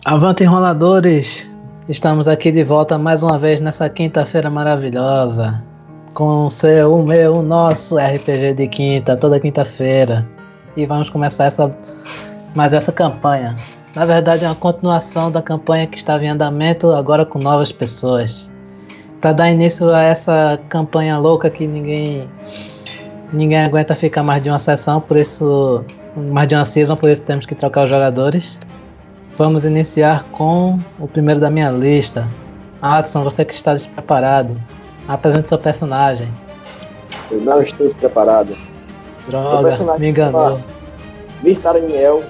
Avante enroladores! Estamos aqui de volta mais uma vez nessa quinta-feira maravilhosa. Com o seu, o meu, o nosso RPG de quinta, toda quinta-feira. E vamos começar mais essa campanha. Na verdade é uma continuação da campanha que estava em andamento, agora com novas pessoas. Para dar início a essa campanha louca que ninguém aguenta ficar mais de uma sessão, por isso, mais de uma season, por isso temos que trocar os jogadores. Vamos iniciar com o primeiro da minha lista. Adson, você que está despreparado, apresente seu personagem. Eu não estou despreparado. Droga, me enganou. Virtaraniel,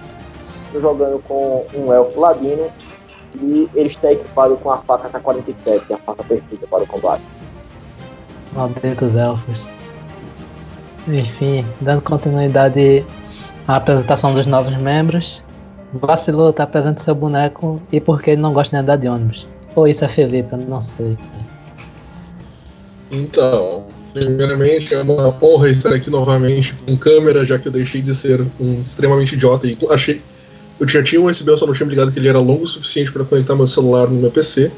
estou jogando com um elfo ladino e ele está equipado com a faca K-47, a faca perfeita para o combate. Malditos elfos. Enfim, dando continuidade à apresentação dos novos membros. Vacilou, tá apresentando seu boneco e porque ele não gosta de andar de ônibus. Ou isso é Felipe, eu não sei. Então, primeiramente é uma honra estar aqui novamente com câmera, já que eu deixei de ser um extremamente idiota e eu já tinha um USB, eu só não tinha me ligado que ele era longo o suficiente para conectar meu celular no meu PC.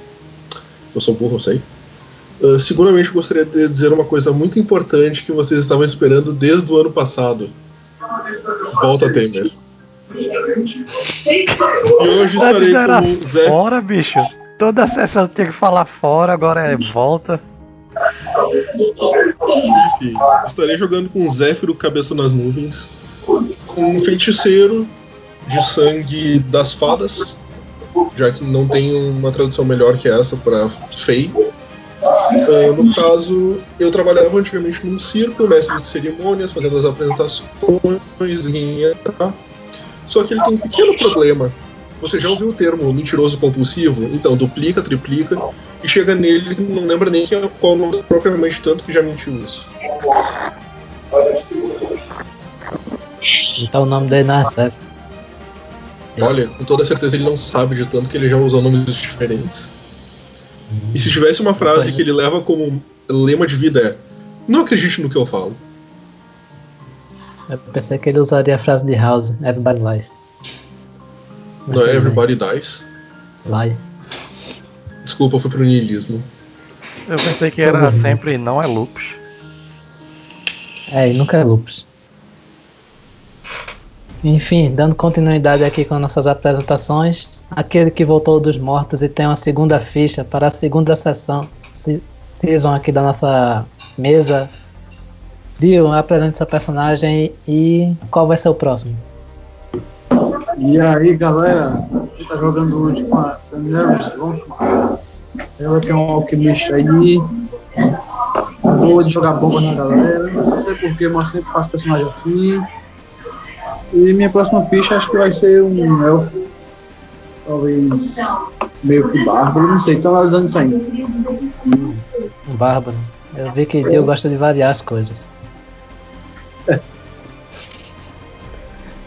Eu sou burro, eu sei. Segundamente, eu gostaria de dizer uma coisa muito importante que vocês estavam esperando desde o ano passado. Volta, Temer. E hoje estarei com o Zé. Fora, bicho. Toda sessão eu tenho que falar fora, agora é volta. Enfim, estarei jogando com o Zéfiro Cabeça nas Nuvens, um feiticeiro de sangue das fadas, já que não tem uma tradução melhor que essa para Fey. No caso, eu trabalhava antigamente num circo, mestre de cerimônias, fazendo as apresentações, ninguém ia entrar. Só que ele tem um pequeno problema. Você já ouviu o termo mentiroso compulsivo? Então, duplica, triplica, e chega nele e não lembra nem qual o nome propriamente, tanto que já mentiu isso. Então o nome dele não é Seth. Olha, com toda certeza ele não sabe de tanto que ele já usou nomes diferentes. E se tivesse uma frase que ele leva como lema de vida é: não acredite no que eu falo. Eu pensei que ele usaria a frase de House, Everybody Lies. Não é Everybody Dies? Lie. Desculpa, foi pro niilismo. Eu pensei que era sempre não é lupus. É, e nunca é lupus. Enfim, dando continuidade aqui com nossas apresentações, aquele que voltou dos mortos e tem uma segunda ficha para a segunda season aqui da nossa mesa. Dio, apresente seu personagem e qual vai ser o próximo? E aí galera, quem tá jogando hoje com a Daniela Slon, ela que é um alquimista aí, boa de jogar bomba na galera, não sei porque, mas sempre faço personagem assim. E minha próxima ficha acho que vai ser um elfo, talvez meio que bárbaro, não sei, tô analisando isso aí. Um bárbaro. Eu vi que Dio gosta de variar as coisas.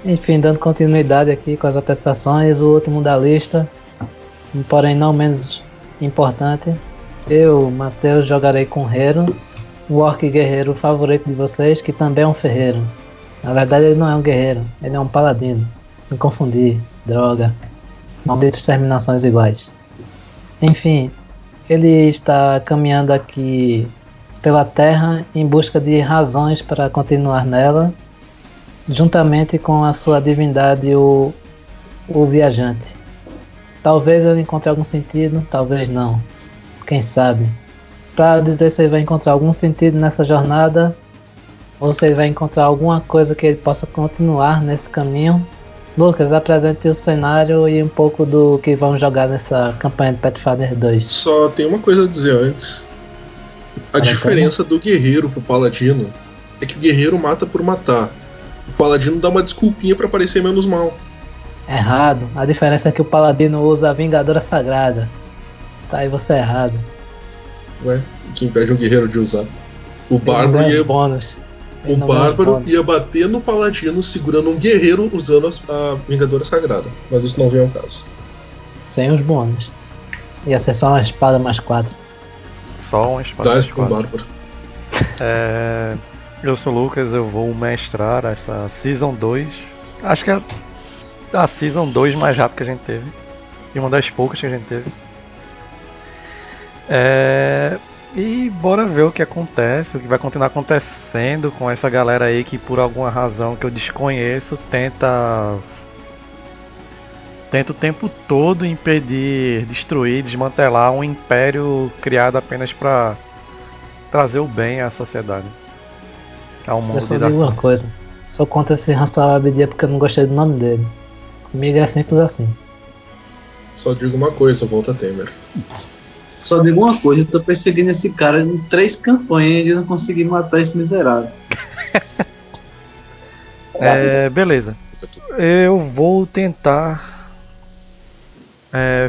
Enfim, dando continuidade aqui com as apresentações, o último da lista, porém não menos importante, eu, Matheus, jogarei com Hero, o orc guerreiro favorito de vocês, que também é um ferreiro. Na verdade ele não é um guerreiro, ele é um paladino. Me confundi, droga. Malditas terminações iguais. Enfim, ele está caminhando aqui pela terra em busca de razões para continuar nela, juntamente com a sua divindade, o viajante. Talvez ele encontre algum sentido, talvez não. Quem sabe? Para dizer se ele vai encontrar algum sentido nessa jornada, ou se ele vai encontrar alguma coisa que ele possa continuar nesse caminho. Lucas, apresente o cenário e um pouco do que vamos jogar nessa campanha de Pathfinder 2. Só tem uma coisa a dizer antes. A diferença do guerreiro pro paladino é que o guerreiro mata por matar. O paladino dá uma desculpinha pra parecer menos mal. Errado. A diferença é que o paladino usa a Vingadora Sagrada. Tá aí você errado. Ué, o que impede um guerreiro de usar? O bárbaro ia bater no paladino segurando um guerreiro usando a Vingadora Sagrada. Mas isso não vem ao caso. Sem os bônus. Ia ser só uma espada mais 4. Só uma espada mais 4. Bárbaro. Eu sou o Lucas, eu vou mestrar essa Season 2. Acho que é a Season 2 mais rápida que a gente teve. E uma das poucas que a gente teve. E bora ver o que acontece, o que vai continuar acontecendo com essa galera aí que por alguma razão que eu desconheço tenta o tempo todo impedir, destruir, desmantelar um império criado apenas para trazer o bem à sociedade. Ao mundo Eu só de digo uma Dark. coisa. Só conta esse François Abdia porque eu não gostei do nome dele. Comigo é simples assim. Só digo uma coisa, volta Temer. Só digo uma coisa, eu tô perseguindo esse cara em 3 campanhas e não consegui matar esse miserável. Beleza. Eu vou tentar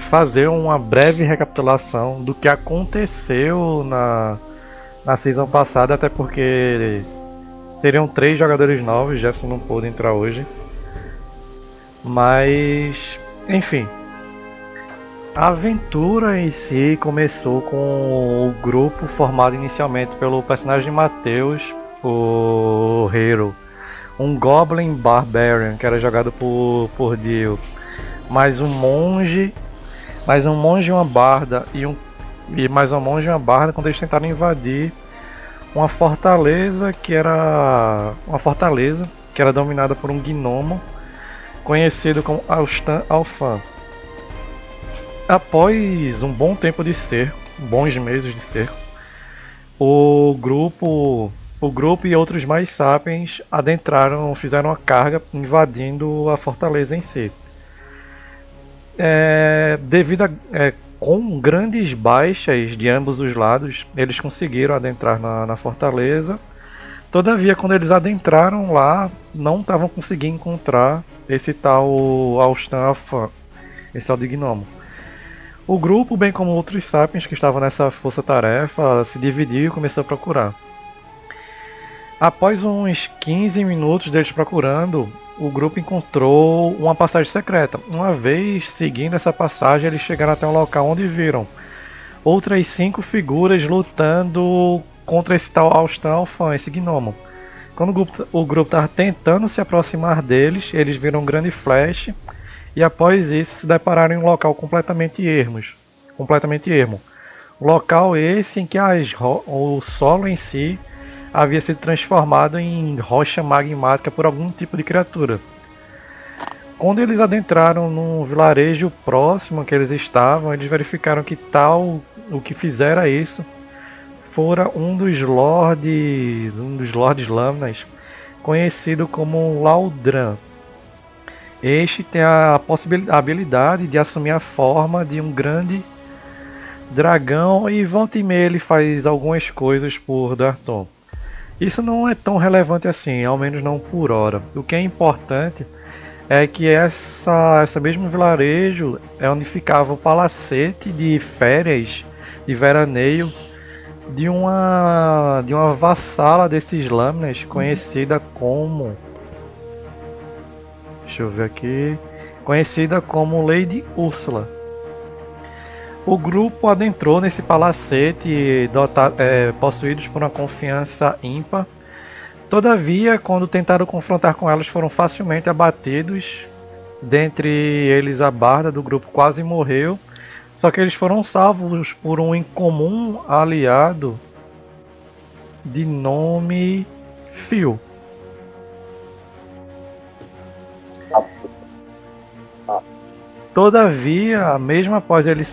fazer uma breve recapitulação do que aconteceu na season passada, até porque seriam 3 jogadores novos, Jefferson não pôde entrar hoje. Mas, enfim, a aventura em si começou com o grupo formado inicialmente pelo personagem de Matheus, o Hero, um Goblin Barbarian que era jogado por Dio, mais um monge, uma barda e mais um monge e uma barda quando eles tentaram invadir uma fortaleza que era dominada por um gnomo conhecido como Austin Alfan. Após um bom tempo de cerco, bons meses de cerco, o grupo e outros mais sapiens fizeram a carga invadindo a fortaleza em si. Com grandes baixas de ambos os lados, eles conseguiram adentrar na fortaleza. Todavia, quando eles adentraram lá, não estavam conseguindo encontrar esse tal Austin Alfan, esse tal de gnomo. O grupo, bem como outros sapiens que estavam nessa força-tarefa, se dividiu e começou a procurar. Após uns 15 minutos deles procurando, o grupo encontrou uma passagem secreta. Uma vez seguindo essa passagem, eles chegaram até um local onde viram outras 5 figuras lutando contra esse tal Austin Alfan, esse gnomo. Quando o grupo estava tentando se aproximar deles, eles viram um grande flash. E após isso se depararam em um local completamente ermo. Local esse em que o solo em si havia sido transformado em rocha magmática por algum tipo de criatura. Quando eles adentraram no vilarejo próximo que eles estavam, eles verificaram que o que fizera isso fora um dos lordes lâminas, conhecido como Laudran. Este tem a habilidade de assumir a forma de um grande dragão e volta e meia ele faz algumas coisas por Darton. Isso não é tão relevante assim, ao menos não por hora. O que é importante é que essa mesmo vilarejo é onde ficava o palacete de férias, de veraneio, de uma vassala desses lâminas conhecida como... Deixa eu ver aqui. Conhecida como Lady Úrsula. O grupo adentrou nesse palacete possuídos por uma confiança ímpar. Todavia, quando tentaram confrontar com elas, foram facilmente abatidos. Dentre eles, a barda do grupo quase morreu. Só que eles foram salvos por um incomum aliado de nome Phil. Todavia, mesmo após eles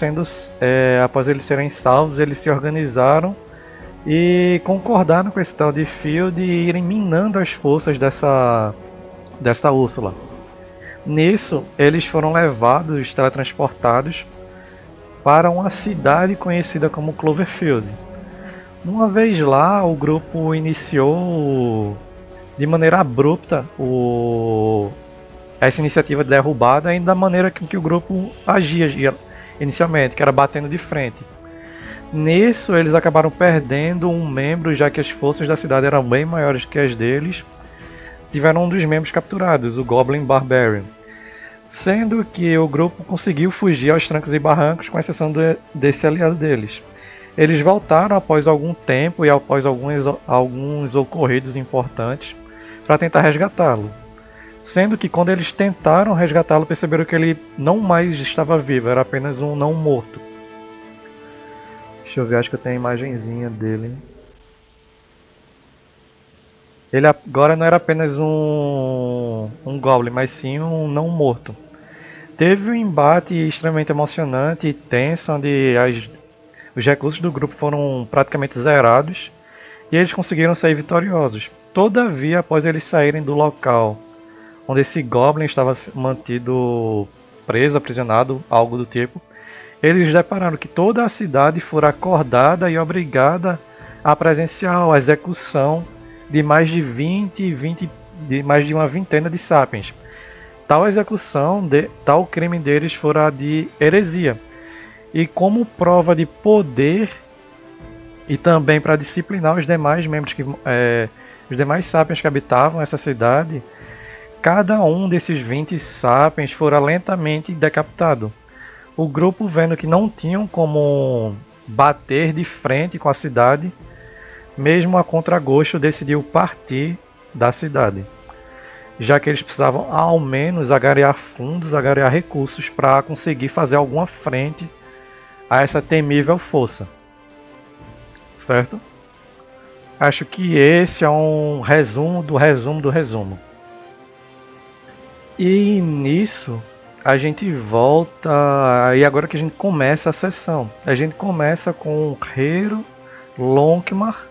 serem salvos, eles se organizaram e concordaram com esse tal de Phil de irem minando as forças dessa Úrsula. Nisso, eles foram teletransportados para uma cidade conhecida como Cloverfield. Uma vez lá, o grupo iniciou de maneira abrupta essa iniciativa derrubada, ainda da maneira que o grupo agia inicialmente, que era batendo de frente. Nisso, eles acabaram perdendo um membro, já que as forças da cidade eram bem maiores que as deles. Tiveram um dos membros capturados, o Goblin Barbarian. Sendo que o grupo conseguiu fugir aos trancos e barrancos, com exceção desse aliado deles. Eles voltaram após algum tempo e após alguns ocorridos importantes para tentar resgatá-lo. Sendo que quando eles tentaram resgatá-lo, perceberam que ele não mais estava vivo, era apenas um não morto. Deixa eu ver, acho que eu tenho a imagenzinha dele. Ele agora não era apenas um Goblin, mas sim um não morto. Teve um embate extremamente emocionante e tenso, onde os recursos do grupo foram praticamente zerados e eles conseguiram sair vitoriosos. Todavia, após eles saírem do local onde esse Goblin estava mantido preso, aprisionado, algo do tipo, eles depararam que toda a cidade fora acordada e obrigada a presenciar a execução de mais de mais de uma vintena de sapiens. Tal crime deles fora de heresia. E como prova de poder e também para disciplinar os demais membros os demais sapiens que habitavam essa cidade, cada um desses 20 sapiens fora lentamente decapitado. O grupo, vendo que não tinham como bater de frente com a cidade, mesmo a contragosto, decidiu partir da cidade, já que eles precisavam ao menos agariar fundos, agariar recursos para conseguir fazer alguma frente a essa temível força. Certo? Acho que esse é um resumo do resumo do resumo. E nisso a gente volta, e agora que a gente começa a sessão. A gente começa com Hero, Lonkmar,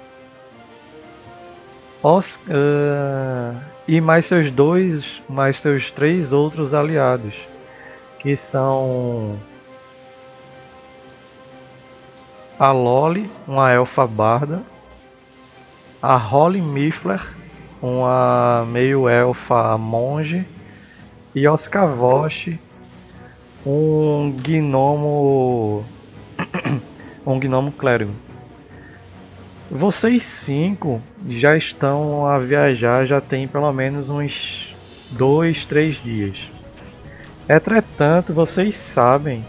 e mais seus 3 outros aliados, que são a Loli, uma elfa barda, a Holly Miffler, uma meio elfa monge, e Oscar Vosch, um gnomo clérigo. Vocês 5 já estão a viajar, já tem pelo menos uns 2, 3 dias. Entretanto, vocês sabem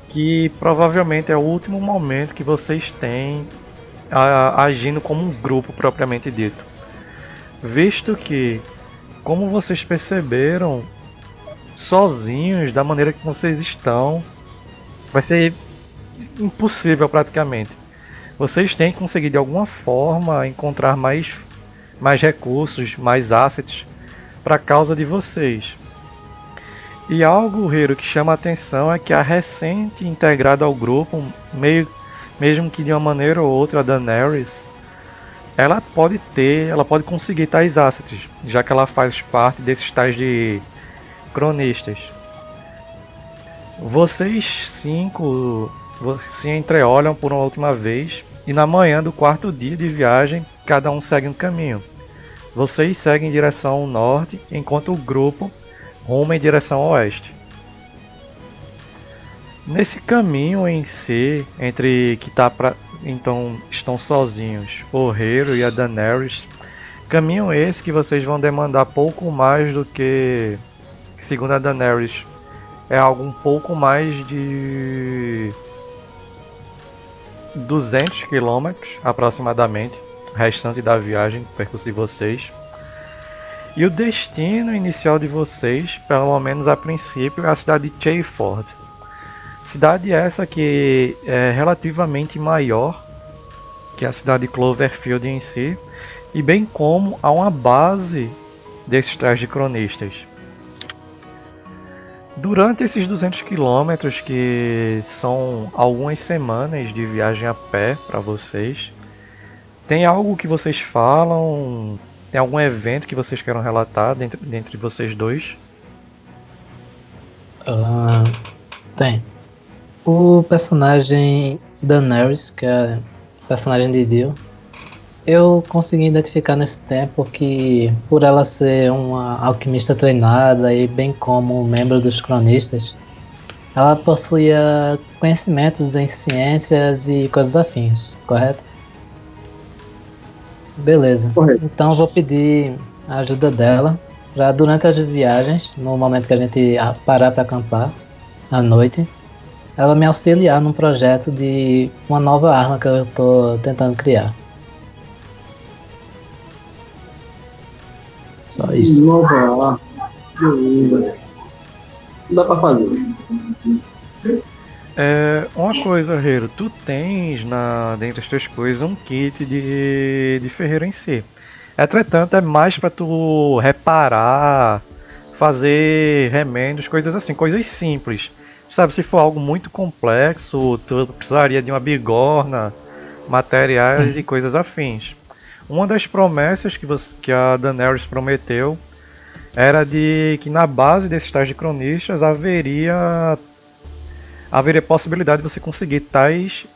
que provavelmente é o último momento que vocês têm agindo como um grupo propriamente dito. Visto que, como vocês perceberam, sozinhos, da maneira que vocês estão, vai ser impossível praticamente. Vocês têm que conseguir de alguma forma encontrar mais recursos, mais assets para a causa de vocês. E algo, Hero, que chama a atenção é que a recente integrada ao grupo, mesmo que de uma maneira ou outra, a Daenerys, ela pode conseguir tais assets, já que ela faz parte desses tais de cronistas. Vocês 5 se entreolham por uma última vez e na manhã do 4º dia de viagem, cada um segue um caminho. Vocês seguem em direção ao norte, enquanto o grupo ruma em direção ao oeste. Nesse caminho em si, então estão sozinhos o Hero e a Daenerys, caminho esse que vocês vão demandar pouco mais do que, segundo a Daenerys, é algo um pouco mais de 200 km aproximadamente, o restante da viagem, o percurso de vocês. E o destino inicial de vocês, pelo menos a princípio, é a cidade de Chayford. Cidade essa que é relativamente maior que a cidade de Cloverfield em si, e bem como há uma base desses tais de cronistas. Durante esses 200 km, que são algumas semanas de viagem a pé para vocês, tem algo que vocês falam? Tem algum evento que vocês queiram relatar dentre vocês dois? Tem. O personagem Daenerys, que é o personagem de Dio, eu consegui identificar nesse tempo que, por ela ser uma alquimista treinada e bem como membro dos cronistas, ela possuía conhecimentos em ciências e coisas afins, correto? Beleza. Correto. Então eu vou pedir a ajuda dela para, durante as viagens, no momento que a gente parar para acampar à noite, ela me auxiliar num projeto de uma nova arma que eu estou tentando criar. Só isso. Nova arma. Beleza. Não dá pra fazer. Uma coisa, Herreiro, tu tens dentre as tuas coisas um kit de ferreiro em si. Entretanto, é mais pra tu reparar, fazer remendos, coisas assim, coisas simples. Sabe, se for algo muito complexo, tu precisaria de uma bigorna, materiais e coisas afins. Uma das promessas que a Daenerys prometeu era de que na base desses tais de cronistas haveria possibilidade de você conseguir tais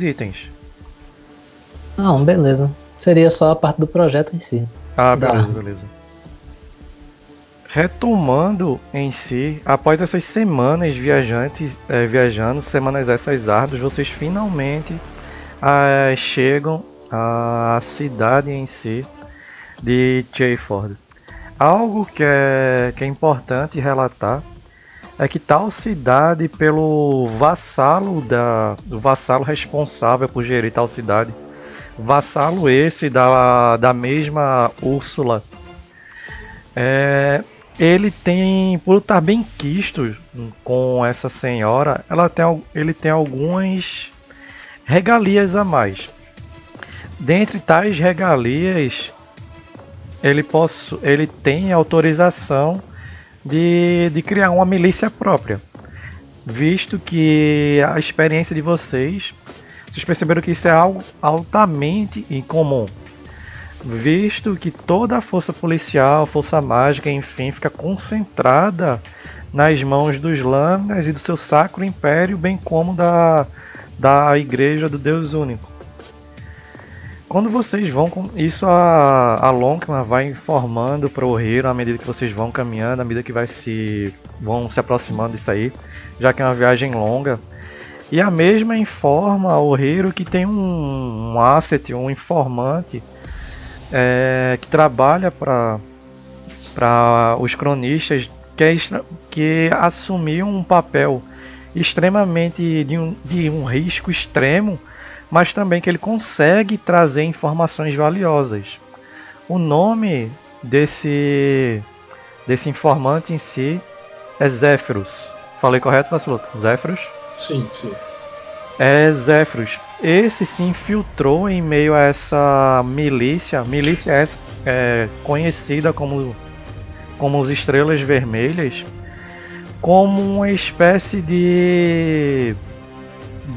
itens. Não, beleza. Seria só a parte do projeto em si. Ah, Dá. beleza. Retomando em si, após essas semanas viajando, semanas essas árduas, vocês finalmente chegam à cidade em si de Chayford. Algo que é importante relatar é que tal cidade, pelo vassalo responsável por gerir tal cidade, vassalo esse da mesma Úrsula, ele tem, por estar bem quisto com essa senhora, ele tem algumas regalias a mais. Dentre tais regalias, ele tem autorização de criar uma milícia própria, visto que a experiência de vocês perceberam que isso é algo altamente incomum, visto que toda a força policial, força mágica, enfim, fica concentrada nas mãos dos Lâminas e do seu Sacro Império, bem como da Igreja do Deus Único. Quando vocês vão com isso, a Lonkman vai informando para o Hiro à medida que vocês vão caminhando, à medida que vão se aproximando disso aí, já que é uma viagem longa. E a mesma informa ao Hiro que tem um asset, um informante que trabalha para os cronistas, que assumiu um papel extremamente de um risco extremo, mas também que ele consegue trazer informações valiosas. O nome desse informante em si é Zéfiros. Falei correto, Vaciloto? Zéfiros? Sim. É Zéfiros. Esse se infiltrou em meio a essa milícia. Milícia essa conhecida como os Estrelas Vermelhas, como uma espécie de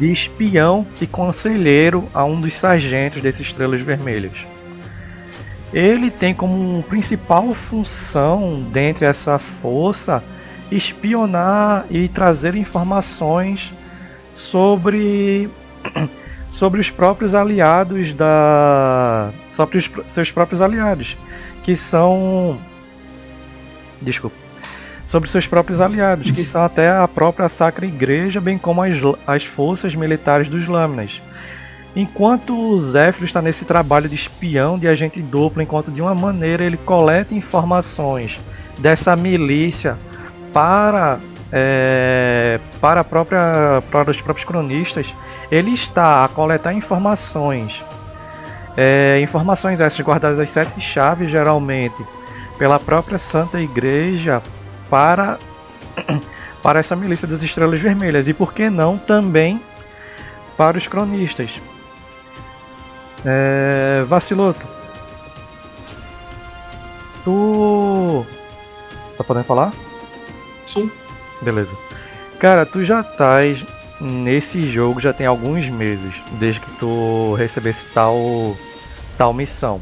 espião e conselheiro a um dos sargentos desses Estrelas Vermelhas. Ele tem como principal função dentre essa força espionar e trazer informações sobre os próprios aliados sobre os seus próprios aliados, que são sobre seus próprios aliados, que são até a própria Sacra Igreja, bem como as forças militares dos Lâminas. Enquanto o Zéfiro está nesse trabalho de espião, de agente duplo, enquanto de uma maneira ele coleta informações dessa milícia para os próprios cronistas, ele está a coletar informações essas guardadas às 7 chaves, geralmente pela própria Santa Igreja, para essa milícia das Estrelas Vermelhas, e por que não também para os cronistas. Vaciloto, tu tá podendo falar? Sim. Beleza. Cara, tu já estás nesse jogo já tem alguns meses, desde que tu recebesse tal missão.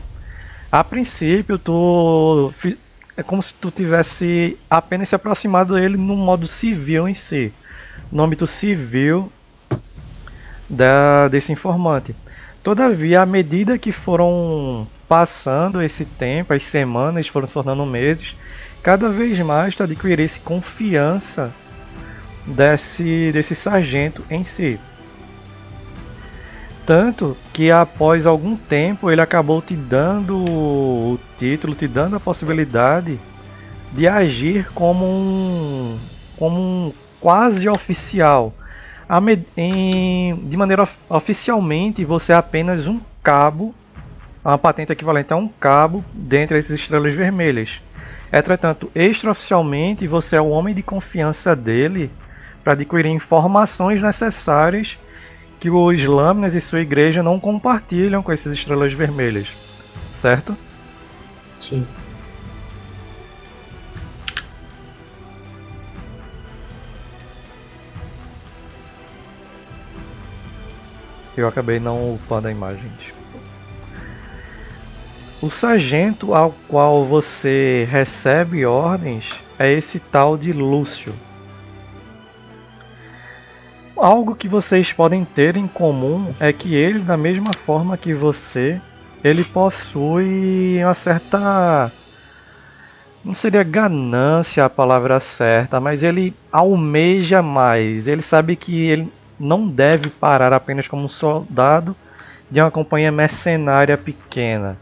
A princípio, é como se tu tivesse apenas se aproximado dele no modo civil em si, no âmbito civil desse informante. Todavia, à medida que foram passando esse tempo, as semanas foram se tornando meses, cada vez mais tu adquirisse confiança desse sargento em si. Tanto que após algum tempo ele acabou te dando o título, te dando a possibilidade de agir como um quase oficial. De maneira oficialmente você é apenas um cabo, uma patente equivalente a um cabo dentre essas Estrelas Vermelhas. Entretanto, extraoficialmente, você é o homem de confiança dele para adquirir informações necessárias que os Lâminas e sua igreja não compartilham com essas estrelas vermelhas, certo? Sim. Eu acabei não upando a imagem. O sargento ao qual você recebe ordens é esse tal de Lúcio. Algo que vocês podem ter em comum é que ele, da mesma forma que você, ele possui uma certa... não seria ganância a palavra certa, mas ele almeja mais. Ele sabe que ele não deve parar apenas como um soldado de uma companhia mercenária pequena.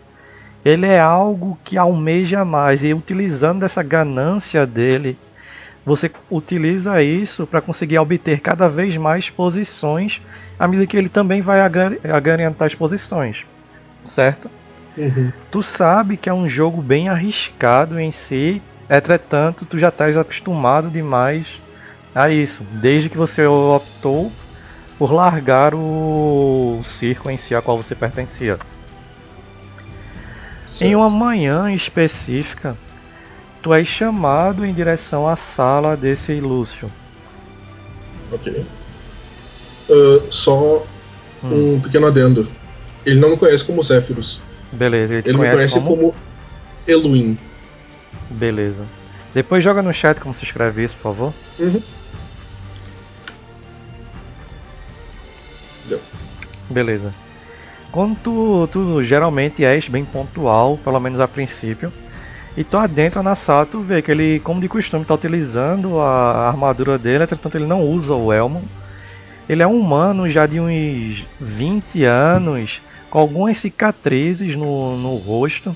Ele é algo que almeja mais, e utilizando essa ganância dele, você utiliza isso para conseguir obter cada vez mais posições, à medida que ele também vai agariantar as posições, certo? Uhum. Tu sabe que é um jogo bem arriscado em si, entretanto tu já estás acostumado demais a isso, desde que você optou por largar o circo em si a qual você pertencia. Certo. Em uma manhã específica, tu és chamado em direção à sala desse Lúcio. Ok. Só um pequeno adendo. Ele não me conhece como Zéfiros. Beleza, ele te Ele me conhece como Eluin. Beleza. Depois joga no chat como se escreve isso, por favor. Uhum. Deu. Beleza. Quando tu geralmente és bem pontual, pelo menos a princípio, e tu adentra na sala, tu vê que ele, como de costume, está utilizando a armadura dele, entretanto ele não usa o elmo. Ele é um humano já de uns 20 anos, com algumas cicatrizes no rosto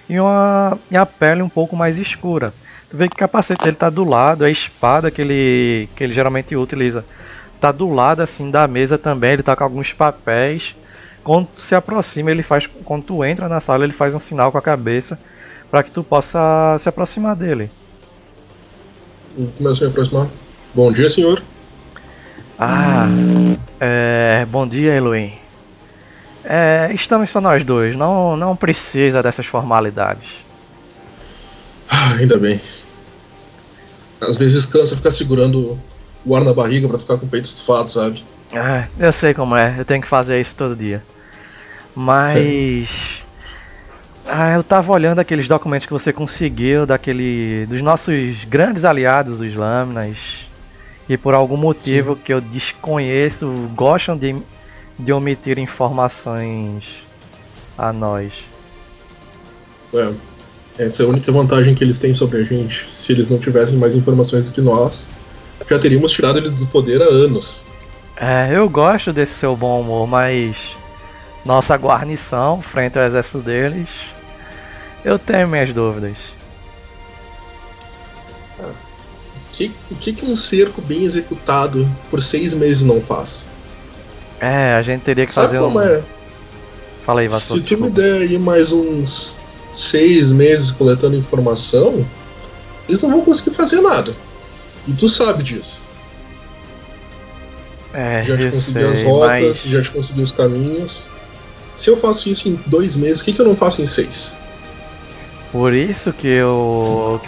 e a pele um pouco mais escura. Tu vê que o capacete dele está do lado, a espada que ele geralmente utiliza está do lado assim da mesa também, ele está com alguns papéis. Quando tu se aproxima, quando tu entra na sala, ele faz um sinal com a cabeça para que tu possa se aproximar dele. Começo a me aproximar. Bom dia, senhor. Bom dia, Elohim. Estamos só nós dois, não precisa dessas formalidades. Ainda bem. Às vezes cansa ficar segurando o ar na barriga pra ficar com o peito estufado, sabe? Eu sei como é, eu tenho que fazer isso todo dia. Mas... eu tava olhando aqueles documentos que você conseguiu dos nossos grandes aliados, os Lâminas, e por algum motivo que eu desconheço, gostam de omitir informações a nós. Essa é a única vantagem que eles têm sobre a gente. Se eles não tivessem mais informações do que nós, já teríamos tirado eles do poder há anos. Eu gosto desse seu bom humor, mas nossa guarnição frente ao exército deles, eu tenho minhas dúvidas. O que um cerco bem executado por 6 meses não faz? A gente teria que Sabe fazer como é? Fala aí, Vassour. Se tu me der aí mais uns 6 meses coletando informação, eles não vão conseguir fazer nada. E tu sabe disso. Já te consegui as rotas, já te consegui os caminhos. Se eu faço isso em 2 meses, o que eu não faço em 6? Por isso que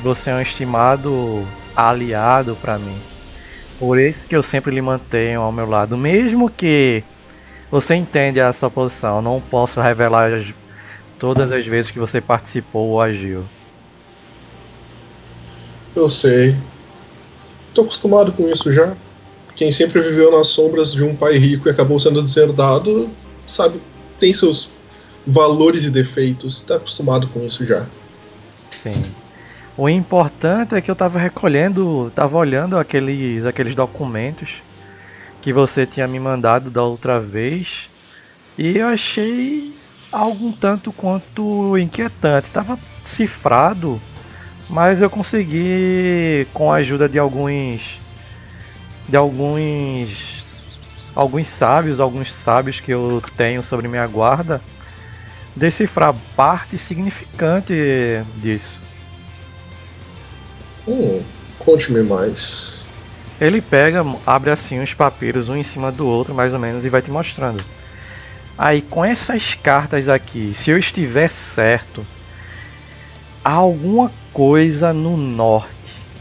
você é um estimado aliado pra mim. Por isso que eu sempre lhe mantenho ao meu lado. Mesmo que você entenda a sua posição, eu não posso revelar todas as vezes que você participou ou agiu. Eu sei. Tô acostumado com isso já. Quem sempre viveu nas sombras de um pai rico e acabou sendo deserdado, sabe, tem seus valores e defeitos. Tá acostumado com isso já. Sim. O importante é que eu tava olhando aqueles documentos que você tinha me mandado da outra vez, e eu achei algo um tanto quanto inquietante. Tava cifrado, mas eu consegui, com a ajuda de alguns sábios que eu tenho sobre minha guarda, decifrar parte significante disso. Conte-me mais. Ele pega, abre assim os papiros um em cima do outro, mais ou menos, e vai te mostrando. Aí, com essas cartas aqui, se eu estiver certo, há alguma coisa no norte.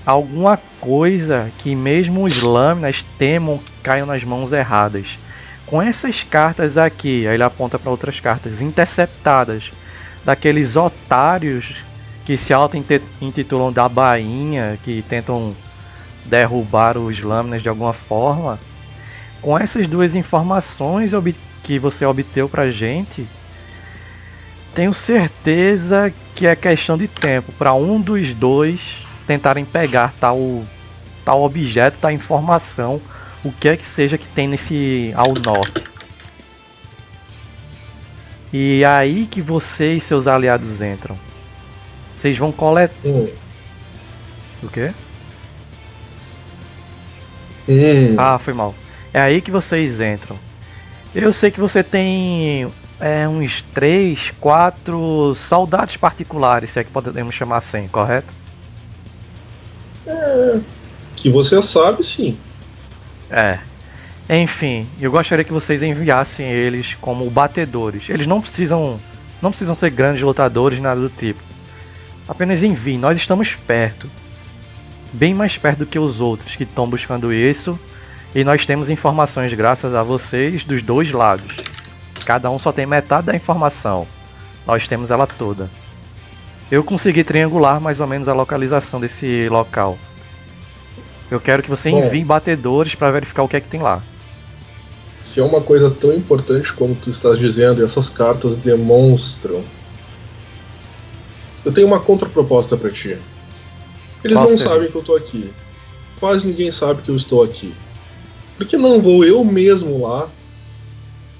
Alguma coisa que mesmo os lâminas temam que caiam nas mãos erradas. Com essas cartas aqui, aí ele aponta para outras cartas, interceptadas, daqueles otários que se auto-intitulam da bainha, que tentam derrubar os lâminas de alguma forma. Com essas duas informações que você obteve pra gente, tenho certeza que é questão de tempo para um dos dois tentarem pegar tal objeto, tal informação, o que é que seja que tem nesse ao norte. E é aí que você e seus aliados entram. Vocês vão coletar. O quê? Ah, foi mal. É aí que vocês entram. Eu sei que você tem uns 3, 4 soldados particulares, se é que podemos chamar assim, correto? Que você sabe, sim. Enfim, eu gostaria que vocês enviassem eles como batedores. Eles não precisam ser grandes lutadores, nada do tipo. Apenas enviem, nós estamos perto. Bem mais perto do que os outros que estão buscando isso. E nós temos informações graças a vocês dos dois lados. Cada um só tem metade da informação. Nós temos ela toda. Eu consegui triangular mais ou menos a localização desse local. Eu quero que você envie batedores para verificar o que é que tem lá. Se é uma coisa tão importante como tu estás dizendo, e essas cartas demonstram... Eu tenho uma contraproposta para ti. Eles não sabem que eu tô aqui. Quase ninguém sabe que eu estou aqui. Por que não vou eu mesmo lá,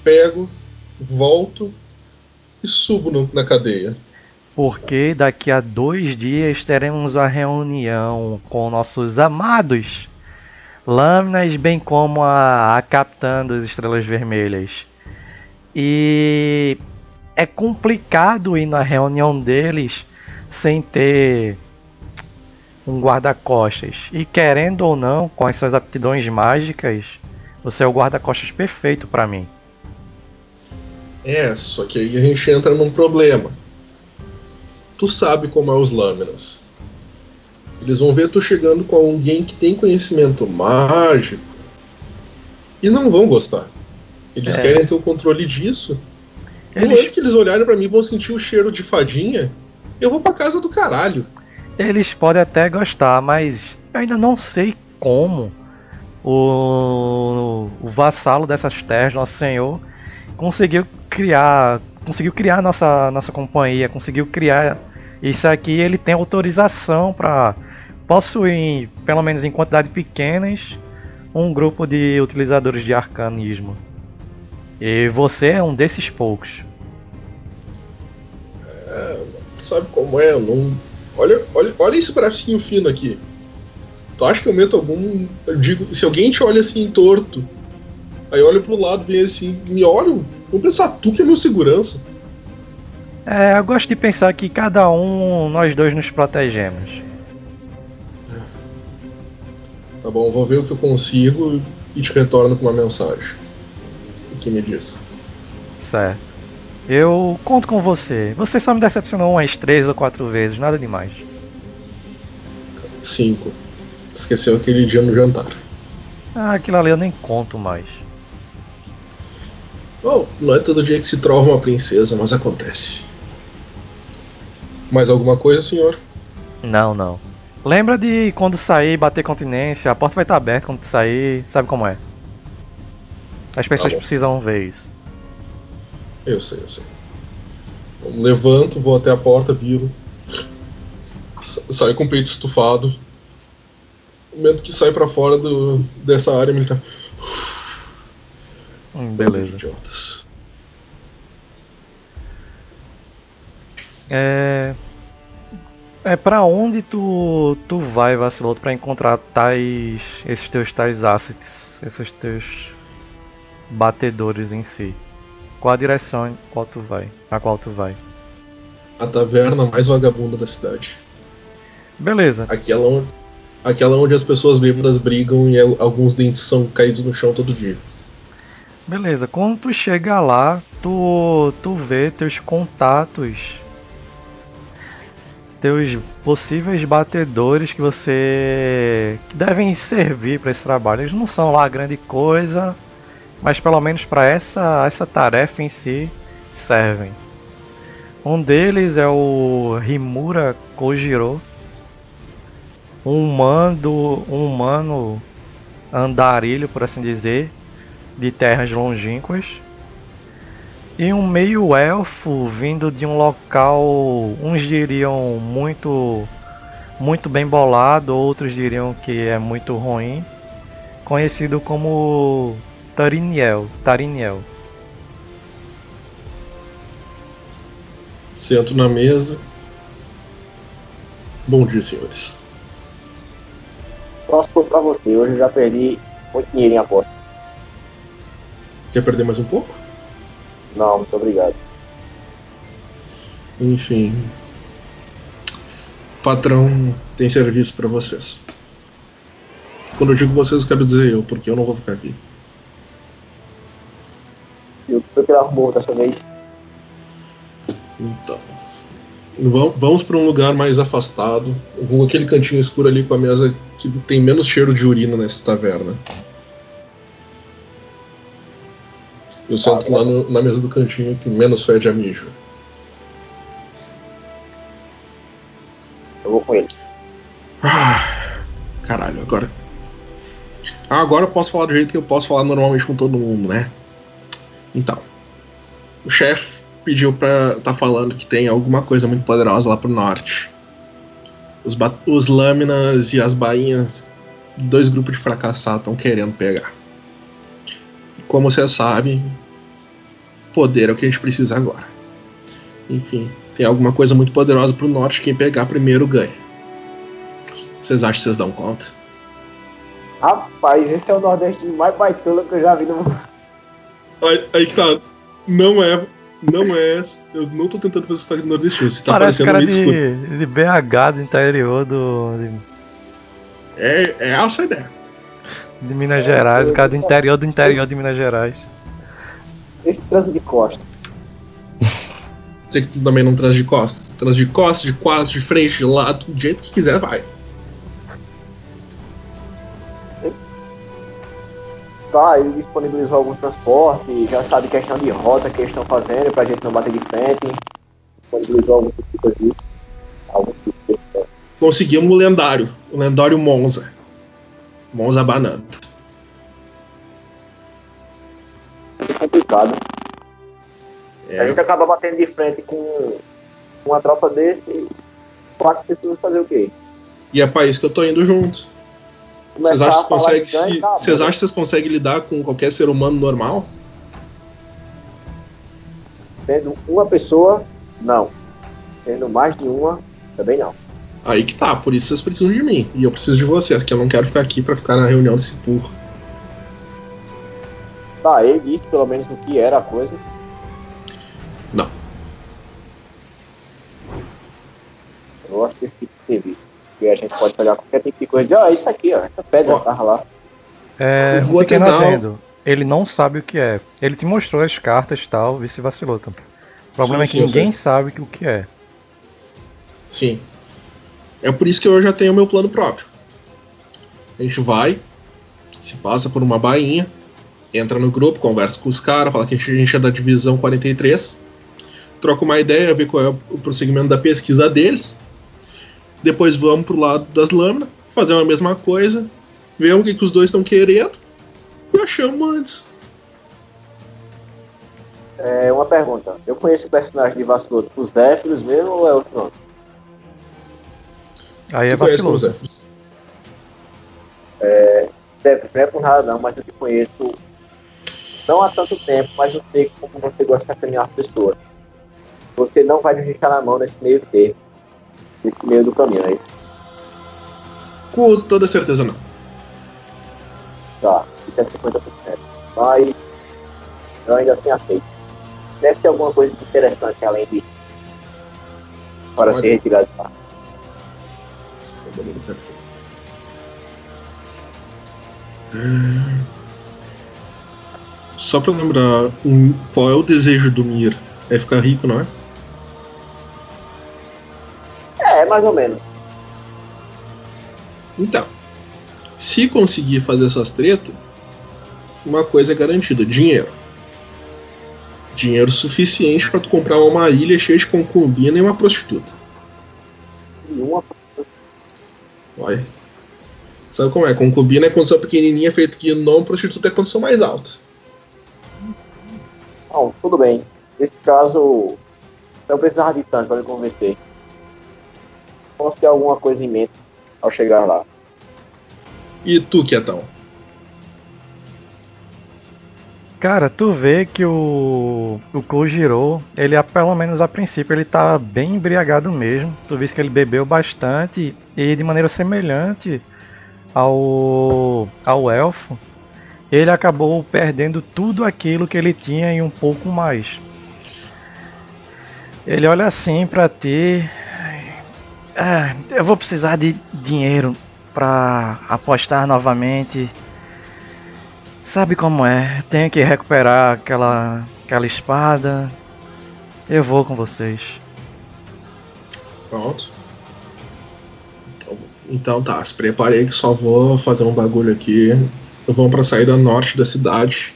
pego, volto e subo na cadeia? Porque daqui a 2 dias teremos a reunião com nossos amados lâminas, bem como a capitã das Estrelas Vermelhas. E é complicado ir na reunião deles sem ter um guarda-costas. E querendo ou não, com as suas aptidões mágicas, você é o guarda-costas perfeito para mim. Só que aí a gente entra num problema. Tu sabe como é os lâminas. Eles vão ver tu chegando com alguém que tem conhecimento mágico e não vão gostar. Eles querem ter o controle disso. No momento que eles olharem pra mim e vão sentir o cheiro de fadinha, eu vou pra casa do caralho. Eles podem até gostar, mas eu ainda não sei como o vassalo dessas terras, nosso senhor, conseguiu criar nossa companhia, conseguiu criar isso aqui. Ele tem autorização para possuir, pelo menos em quantidades pequenas, um grupo de utilizadores de arcanismo. E você é um desses poucos. Sabe como é? Olha esse bracinho fino aqui. Tu acha que eu meto algum... Eu digo, se alguém te olha assim torto, aí olha pro lado, vem assim, me olham, vão pensar, tu que é meu segurança. Eu gosto de pensar que cada um, nós dois nos protegemos. Tá bom, vou ver o que eu consigo e te retorno com uma mensagem. O que me diz? Certo. Eu conto com você. Você só me decepcionou umas 3 ou 4 vezes, nada demais. 5. Esqueceu aquele dia no jantar. Aquilo ali eu nem conto mais. Bom, não é todo dia que se trova uma princesa, mas acontece. Mais alguma coisa, senhor? Não. Lembra de quando sair, bater continência, a porta vai estar aberta quando tu sair, sabe como é? As pessoas precisam ver isso. Eu sei. Eu levanto, vou até a porta, viro. Saio com o peito estufado. No momento que sai pra fora dessa área militar. Beleza. Idiotas. Pra onde tu vai, Vaciloto, pra encontrar esses teus tais assets, esses teus batedores em si? Qual a direção a qual tu vai? A taverna mais vagabunda da cidade. Beleza. Aquela onde as pessoas bêbadas brigam e alguns dentes são caídos no chão todo dia. Beleza, quando tu chega lá, tu vê teus contatos, teus possíveis batedores que que devem servir para esse trabalho. Eles não são lá grande coisa, mas pelo menos para essa tarefa em si servem. Um deles é o Himura Kojiro, um humano andarilho, por assim dizer, de terras longínquas, e um meio-elfo vindo de um local, uns diriam muito bem bolado, outros diriam que é muito ruim, conhecido como Tariniel. Sento na mesa. Bom dia, senhores. Próximo pra você, hoje eu já perdi muito dinheiro em aposta. Quer perder mais um pouco? Não, muito obrigado. Enfim. O patrão tem serviço pra vocês. Quando eu digo vocês, eu quero dizer eu, porque eu não vou ficar aqui. Eu tô pela arrumou dessa vez. Então. Vamos pra um lugar mais afastado. Eu vou aquele cantinho escuro ali com a mesa que tem menos cheiro de urina nessa taverna. Eu sento lá na mesa do cantinho que menos fede a mijo. Eu vou com ele. Caralho, agora. Agora eu posso falar do jeito que eu posso falar normalmente com todo mundo, né? Então. O chefe pediu pra tá falando que tem alguma coisa muito poderosa lá pro norte. Os lâminas e as bainhas, 2 grupos de fracassados estão querendo pegar. Como você sabe, poder é o que a gente precisa agora. Enfim, tem alguma coisa muito poderosa pro norte, quem pegar primeiro ganha. Vocês acham que vocês dão conta? Rapaz, esse é o Nordeste mais baitola que eu já vi no mundo. Aí que tá. Não é. Eu não tô tentando fazer sotaque nordestino. Você tá parece parecendo cara meio de BH, do interior É essa a ideia. de Minas Gerais, o cara do interior de Minas Gerais. Esse trânsito de costa. Sei que tu também não traz de costas. Traz de costas, de quatro, de frente, de lado, do jeito que quiser, vai. Tá, ele disponibilizou algum transporte, já sabe questão de rota que eles estão fazendo pra gente não bater de frente. Disponibilizou algum tipo de coisa disso. Algum tipo de coisa. Conseguimos o lendário Monza. Monza Banana. É complicado. A gente acaba batendo de frente com uma tropa desse, 4 pessoas fazer o quê? E é pra isso que eu tô indo junto. Vocês acham que vocês conseguem lidar com qualquer ser humano normal? Tendo uma pessoa, não. Tendo mais de uma, também não. Aí que tá, por isso vocês precisam de mim. E eu preciso de vocês, que eu não quero ficar aqui pra ficar na reunião desse burro. Tá, ele disse pelo menos o que era a coisa. Não. Eu acho que esse tipo de serviço. Que a gente pode pegar qualquer tipo de coisa e dizer, isso aqui, ó, essa pedra tava lá. vou pequeno tentar- adendo. Ele não sabe o que é. Ele te mostrou as cartas e tal, e se vacilou também. O problema Sim, é que sim, eu ninguém sabe o que é. Sim. É por isso que eu já tenho o meu plano próprio. A gente vai, se passa por uma bainha, entra no grupo, conversa com os caras, fala que a gente é da divisão 43, troca uma ideia, vê qual é o prosseguimento da pesquisa deles. Depois vamos pro lado das lâminas, fazer a mesma coisa, ver o que os dois estão querendo e achamos antes. É uma pergunta. Eu conheço o personagem de Vasco, os Zéfiros mesmo ou é outro nome? Aí é Tu conhece como vacilou. Zéfiros? Zéfiros, não é por nada não, mas eu te conheço não há tanto tempo, mas eu sei como você gosta de sacanear as pessoas. Você não vai nos deixar na mão nesse meio termo, nesse meio do caminho, é isso? Com toda certeza não. Tá, fica 50%. Mas eu ainda assim aceito. Deve ter alguma coisa interessante além disso. Para Olha. ser retirado de lá. Domínio perfeito. Só pra lembrar, qual é o desejo do Mir? É ficar rico, não é? É, mais ou menos. Então, se conseguir fazer essas tretas, uma coisa é garantida: dinheiro. Dinheiro suficiente pra tu comprar uma ilha cheia de concubina e uma prostituta. E uma... Olha. Sabe como é? Concubina é condição pequenininha, feito que não, prostituta é condição mais alta. Não, tudo bem. Nesse caso, não precisava de tanto para me convencer. Posso ter alguma coisa em mente ao chegar lá. E tu, quietão? Cara, tu vê que o Kojiro, ele pelo menos a princípio, ele tá bem embriagado mesmo. Tu vê que ele bebeu bastante e de maneira semelhante ao elfo, ele acabou perdendo tudo aquilo que ele tinha e um pouco mais. Ele olha assim pra ti. Eu vou precisar de dinheiro pra apostar novamente. Sabe como é? Tenho que recuperar aquela espada. Eu vou com vocês. Pronto. Então tá, se preparei que só vou fazer um bagulho aqui. Vamos pra saída norte da cidade.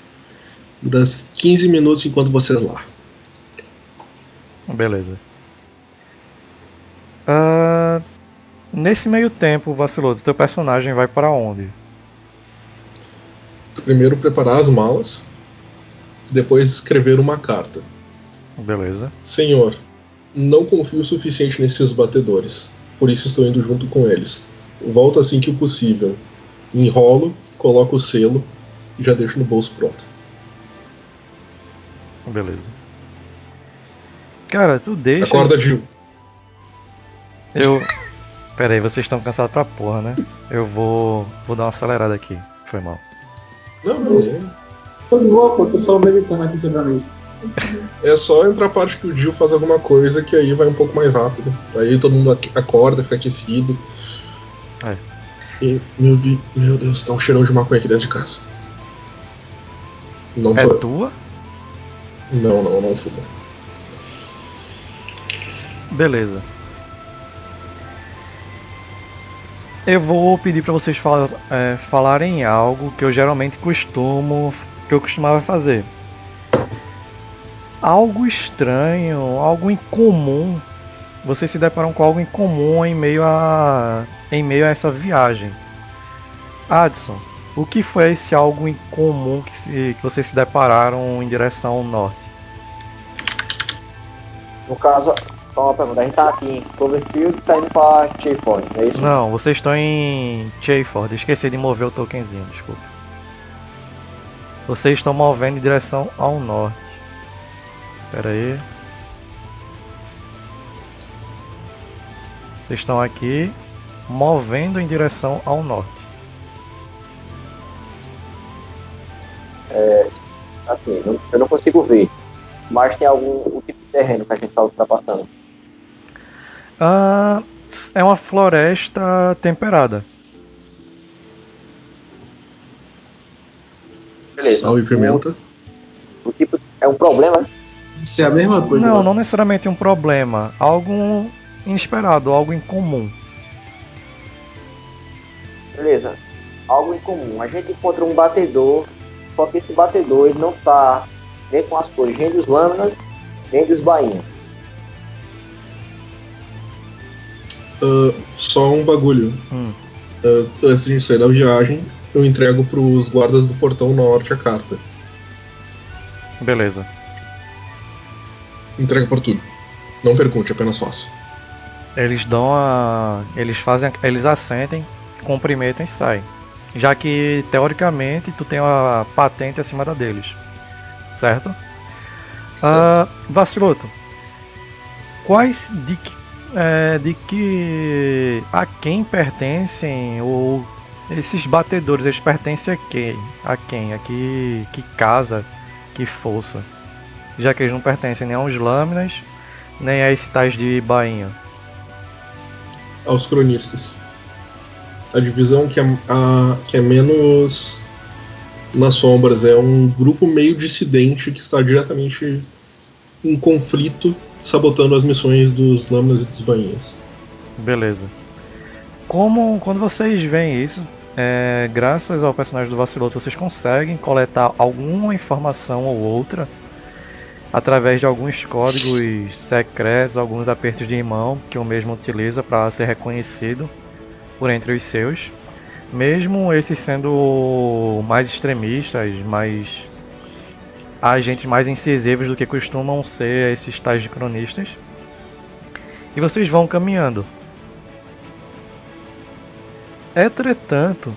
Das 15 minutos enquanto vocês lá. Beleza. Nesse meio tempo, Vaciloto, teu personagem vai para onde? Primeiro preparar as malas. Depois escrever uma carta. Beleza. Senhor, não confio o suficiente nesses batedores. Por isso estou indo junto com eles. Volto assim que possível. Enrolo, coloco o selo e já deixo no bolso pronto. Beleza. Cara, tu deixa... Acorda, Gil. Pera aí, vocês estão cansados pra porra, né? Eu vou dar uma acelerada aqui. Foi mal. Não é. Tô de boa, pô, tô só meditando aqui sobre a mesa. É só entrar a parte que o Gil faz alguma coisa que aí vai um pouco mais rápido. Aí todo mundo acorda, fica aquecido. É. E, meu Deus, tá um cheirão de maconha aqui dentro de casa. Não É sou eu. tua? Não fumo. Beleza. Eu vou pedir pra vocês falarem algo que eu geralmente costumava fazer. Algo estranho, algo incomum. Vocês se deparam com algo incomum em meio a essa viagem. Adson, o que foi esse algo incomum que vocês se depararam em direção ao norte? No caso, só uma pergunta, a gente tá aqui em Cloverfield e tá indo pra Chayford, é isso? Não, vocês estão em Chayford. Esqueci de mover o tokenzinho, desculpa. Vocês estão movendo em direção ao norte. Pera aí. Vocês estão aqui movendo em direção ao norte. Assim, eu não consigo ver, mas tem algum tipo de terreno que a gente tá ultrapassando. É uma floresta temperada. Beleza. Sal e pimenta. O tipo é um problema, né? Isso é a mesma coisa. Não necessariamente um problema. Algo inesperado, algo incomum. Beleza. Algo em comum. A gente encontra um batedor, só que esse batedor ele não tá nem com as cores nem dos lâminas, nem dos bainhos. Só um bagulho. Antes de sair da viagem, eu entrego pros guardas do portão norte a carta. Beleza. Entrega por tudo. Não pergunte, apenas faça. Eles assentem, cumprimentam e saem. Já que, teoricamente, tu tem uma patente acima da deles. Certo? Vaciloto. A quem pertencem ou esses batedores, eles pertencem a quem? A que casa, que força? Já que eles não pertencem nem aos lâminas, nem a esses tais de bainha. Aos cronistas. a divisão que é menos nas sombras. É um grupo meio dissidente que está diretamente em conflito, sabotando as missões dos Lâminas e dos Bainhas. Beleza. Quando vocês veem isso, graças ao personagem do Vaciloto, vocês conseguem coletar alguma informação ou outra através de alguns códigos secretos, alguns apertos de mão que o mesmo utiliza para ser reconhecido por entre os seus, mesmo esses sendo mais extremistas, mais agentes mais incisivos do que costumam ser esses tais de cronistas. E vocês vão caminhando. Entretanto,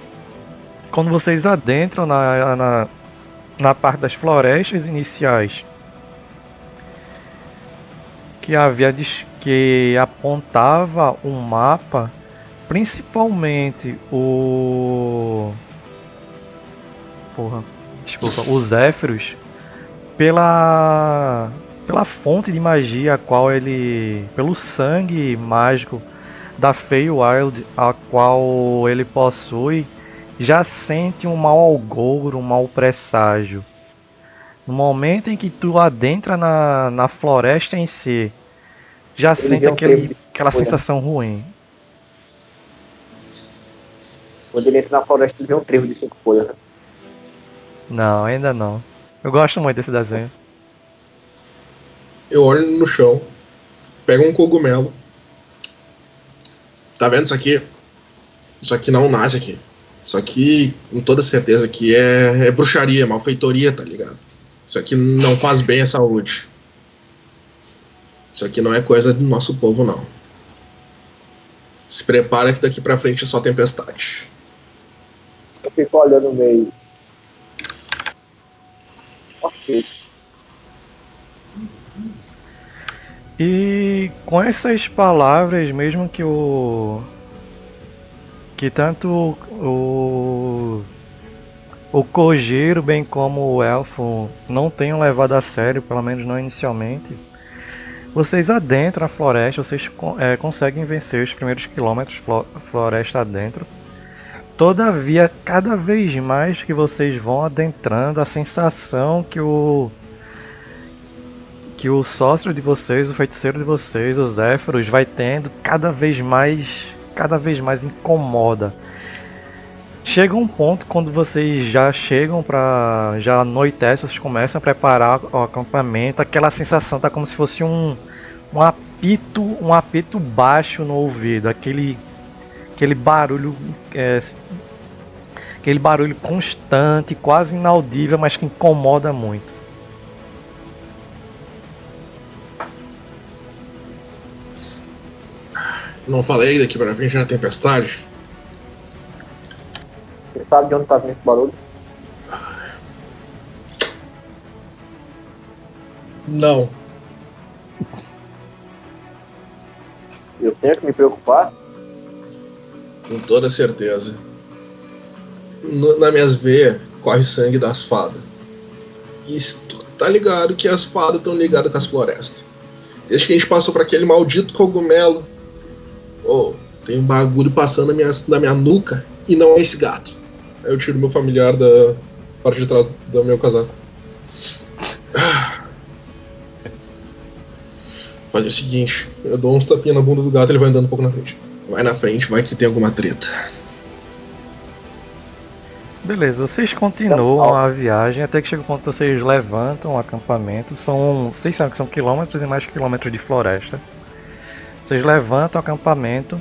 quando vocês adentram na parte das florestas iniciais, que apontava um mapa, principalmente os Zéfiros, pela fonte de magia pelo sangue mágico da Feywild, a qual ele possui, já sente um mau agouro, um mau presságio. No momento em que tu adentra na floresta em si, já sente aquela sensação ruim. Quando ele entra na floresta, ele vê um trevo de 5 folhas, né? Não, ainda não. Eu gosto muito desse desenho. Eu olho no chão, pego um cogumelo. Tá vendo isso aqui? Isso aqui não nasce aqui. Isso aqui, com toda certeza, que é bruxaria, malfeitoria, tá ligado? Isso aqui não faz bem à saúde. Isso aqui não é coisa do nosso povo, não. Se prepara que daqui pra frente é só tempestade. Eu fico olhando meio. Ok. E com essas palavras, mesmo que tanto o Kojiro, bem como o Elfo, não tenham levado a sério, pelo menos não inicialmente, vocês adentram a floresta, vocês conseguem vencer os primeiros quilômetros floresta adentro. Todavia, cada vez mais que vocês vão adentrando, a sensação que o sócio de vocês, o feiticeiro de vocês, os Zéfiros, vai tendo, cada vez mais incomoda. Chega um ponto quando vocês já chegam já anoitece, vocês começam a preparar o acampamento, aquela sensação tá como se fosse um apito baixo no ouvido, aquele barulho, aquele barulho constante, quase inaudível, mas que incomoda muito. Não falei daqui pra frente na tempestade? Você sabe de onde tá vindo esse barulho? Não. Eu tenho que me preocupar? Com toda certeza. Nas minhas veias corre sangue das fadas. E tu tá ligado que as fadas estão ligadas com as florestas. Desde que a gente passou por aquele maldito cogumelo, tem um bagulho passando na minha nuca e não é esse gato. Aí eu tiro meu familiar da parte de trás do meu casaco. Fazer o seguinte, eu dou uns tapinhas na bunda do gato e ele vai andando um pouco na frente. Vai na frente, vai que tem alguma treta. Beleza, vocês continuam a viagem até que chega o ponto que vocês levantam o acampamento. Vocês sabem que são quilômetros e mais quilômetros de floresta. Vocês levantam o acampamento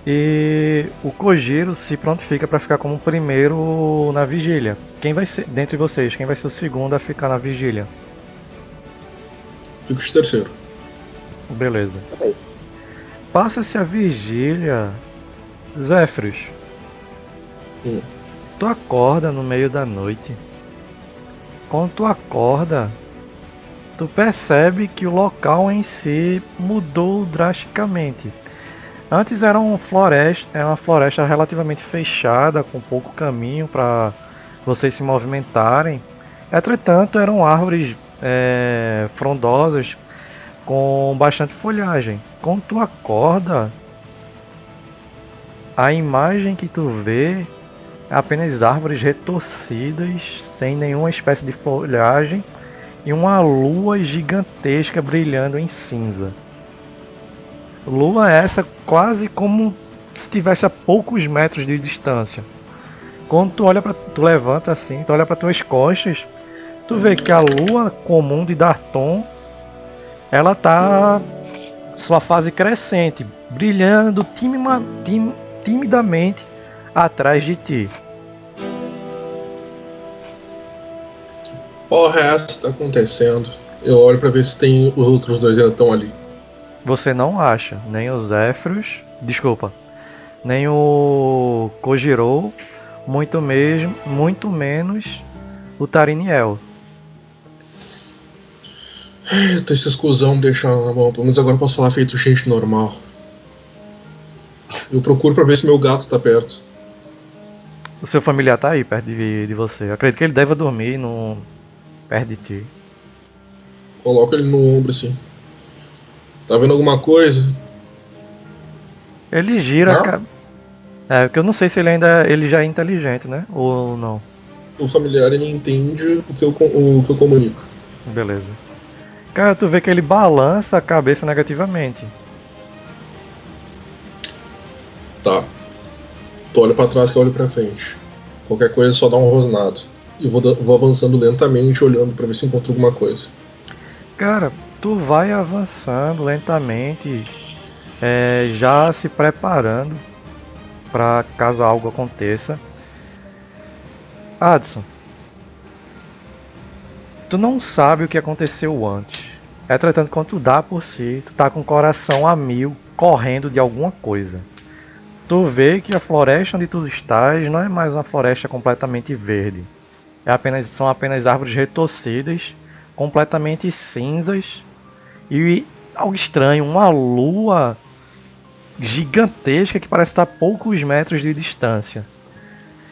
e o Kojiro se prontifica para ficar como primeiro na vigília. Quem vai ser, dentre vocês, quem vai ser o segundo a ficar na vigília? Fico de terceiro. Beleza. Passa-se a vigília. Zéfiros. Tu acorda no meio da noite. Quando tu acorda, tu percebe que o local em si mudou drasticamente. Antes era uma floresta relativamente fechada, com pouco caminho para vocês se movimentarem. Entretanto, eram árvores frondosas com bastante folhagem. Quando tu acorda, a imagem que tu vê é apenas árvores retorcidas, sem nenhuma espécie de folhagem, e uma lua gigantesca brilhando em cinza. Lua essa quase como se estivesse a poucos metros de distância. Quando tu levanta assim, tu olha para tuas costas, tu vê que a lua comum de Darton, ela tá sua fase crescente, brilhando timidamente atrás de ti. Porra, é essa que tá acontecendo? Eu olho pra ver se tem os outros dois ainda estão ali. Você não acha nem o Zéfiros, desculpa, nem o Kojiro, muito menos o Tariniel. Eita, esses cuzão me deixaram na mão. Pelo menos agora eu posso falar feito gente normal. Eu procuro pra ver se meu gato tá perto. O seu familiar tá aí perto de você. Eu acredito que ele deve dormir perto de ti. Coloco ele no ombro assim. Tá vendo alguma coisa? Ele gira. Não? Porque eu não sei se ele já é inteligente, né? Ou não. O familiar ele entende o que eu comunico. Beleza. Cara, tu vê que ele balança a cabeça negativamente. Tá. Tu olha pra trás que eu olho pra frente. Qualquer coisa só dá um rosnado. E vou avançando lentamente, olhando pra ver se encontro alguma coisa. Cara, tu vai avançando lentamente, já se preparando para caso algo aconteça. Adson, tu não sabe o que aconteceu antes. Entretanto, quando tu dá por si, tu tá com o coração a mil, correndo de alguma coisa. Tu vê que a floresta onde tu estás não é mais uma floresta completamente verde. São apenas árvores retorcidas, completamente cinzas, e algo estranho, uma lua gigantesca que parece estar a poucos metros de distância.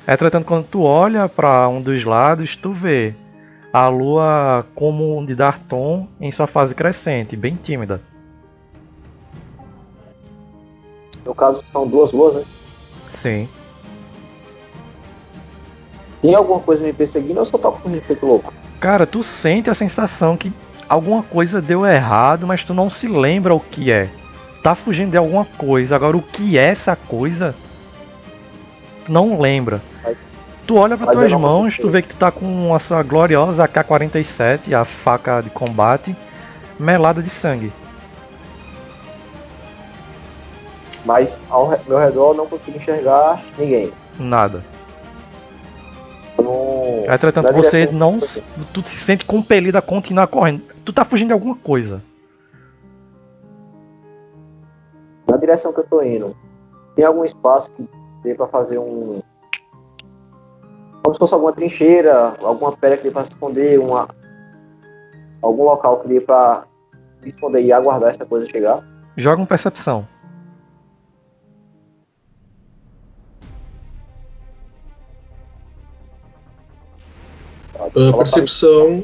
Entretanto, quando tu olha para um dos lados, tu vê a lua comum de Darton em sua fase crescente, bem tímida. No caso, são duas luas, né? Sim. Tem alguma coisa me perseguindo ou eu só tô com feito louco? Cara, tu sente a sensação que alguma coisa deu errado, mas tu não se lembra o que é. Tá fugindo de alguma coisa. Agora, o que é essa coisa? Tu não lembra. Tu olha para tuas mãos, tu vê que tu tá com a sua gloriosa AK-47, a faca de combate, melada de sangue. Mas ao meu redor eu não consigo enxergar ninguém. Nada. Não... Entretanto, você não. Tu se sente compelido a continuar correndo. Tu tá fugindo de alguma coisa. Na direção que eu tô indo, tem algum espaço que dê pra fazer um... como se fosse alguma trincheira, alguma pedra que dê pra se esconder, algum local que dê pra se esconder e aguardar essa coisa chegar? Joga uma percepção. A percepção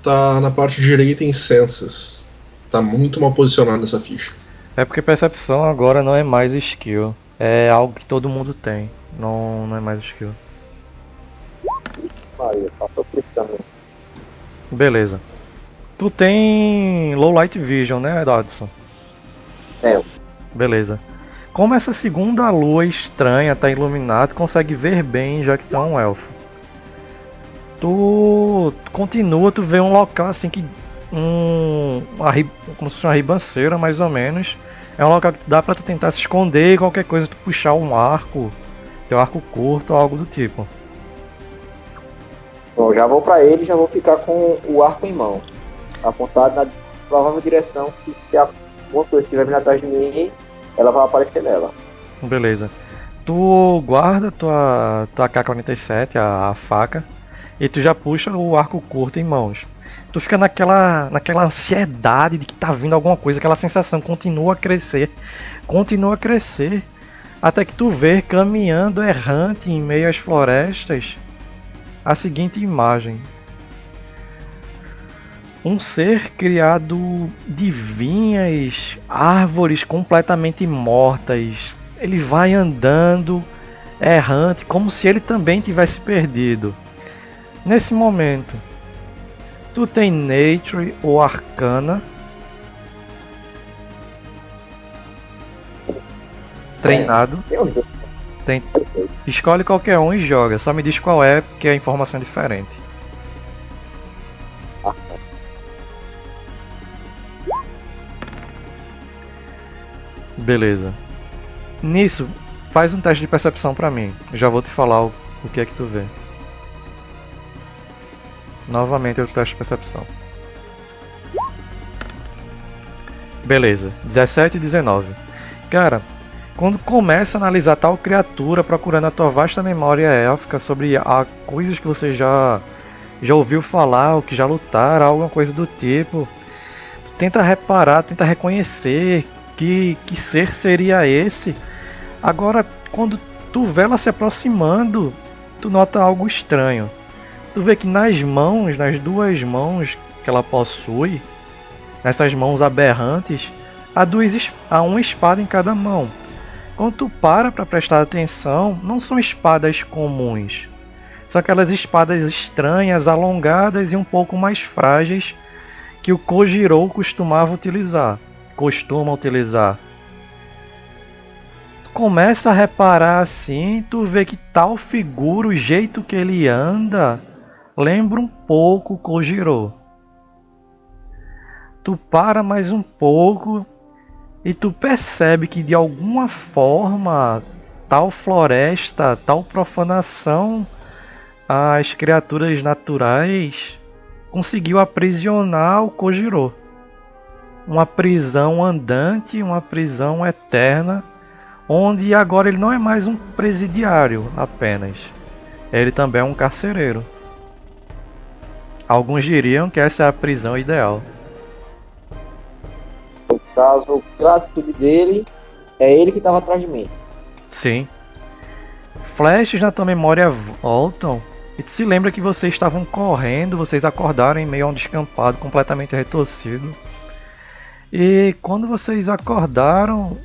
tá na parte direita em Senses. Tá muito mal posicionado nessa ficha. É porque percepção agora não é mais skill. É algo que todo mundo tem. Não é mais skill. Aí, passou por isso também. Beleza. Tu tem low light vision, né, Dodson? É. Beleza. Como essa segunda lua estranha tá iluminada, tu consegue ver bem já que tu é um elfo. Tu continua, tu vê um local assim que como se fosse uma ribanceira mais ou menos. É um local que dá pra tu tentar se esconder e qualquer coisa tu puxar um arco, teu arco curto ou algo do tipo. Bom, já vou pra ele e já vou ficar com o arco em mão, apontado na provável direção que se alguma coisa estiver vindo atrás de mim, ela vai aparecer nela. Beleza. Tu guarda tua AK-47, a faca, e tu já puxa o arco curto em mãos. Tu fica naquela ansiedade de que tá vindo alguma coisa, aquela sensação continua a crescer, até que tu vê caminhando errante em meio às florestas a seguinte imagem. Um ser criado de vinhas, árvores completamente mortas, ele vai andando, errante, como se ele também tivesse perdido. Nesse momento, tu tem Nature ou Arcana. Treinado. Tem... Escolhe qualquer um e joga. Só me diz qual é, porque a informação é diferente. Beleza. Nisso, faz um teste de percepção pra mim. Já vou te falar o que é que tu vê. Novamente outro teste de percepção. Beleza. 17 e 19. Cara, quando começa a analisar tal criatura, procurando a tua vasta memória élfica sobre coisas que você já ouviu falar, ou que já lutaram, alguma coisa do tipo, tu tenta reparar, tenta reconhecer que ser seria esse. Agora, quando tu vê ela se aproximando, tu nota algo estranho. Tu vê que nas duas mãos que ela possui, nessas mãos aberrantes, há uma espada em cada mão. Quando tu para prestar atenção, não são espadas comuns. São aquelas espadas estranhas, alongadas e um pouco mais frágeis que o Kojiro costuma utilizar. Tu começa a reparar assim, tu vê que tal figura, o jeito que ele anda, lembra um pouco o Kojiro. Tu para mais um pouco e tu percebe que de alguma forma tal floresta, tal profanação às criaturas naturais conseguiu aprisionar o Kojiro. Uma prisão andante, uma prisão eterna, onde agora ele não é mais um presidiário apenas. Ele também é um carcereiro. Alguns diriam que essa é a prisão ideal. No caso, pela atitude dele, é ele que estava atrás de mim. Sim. Flashes na tua memória voltam e tu se lembra que vocês estavam correndo, vocês acordaram em meio a um descampado completamente retorcido. E quando vocês acordaram,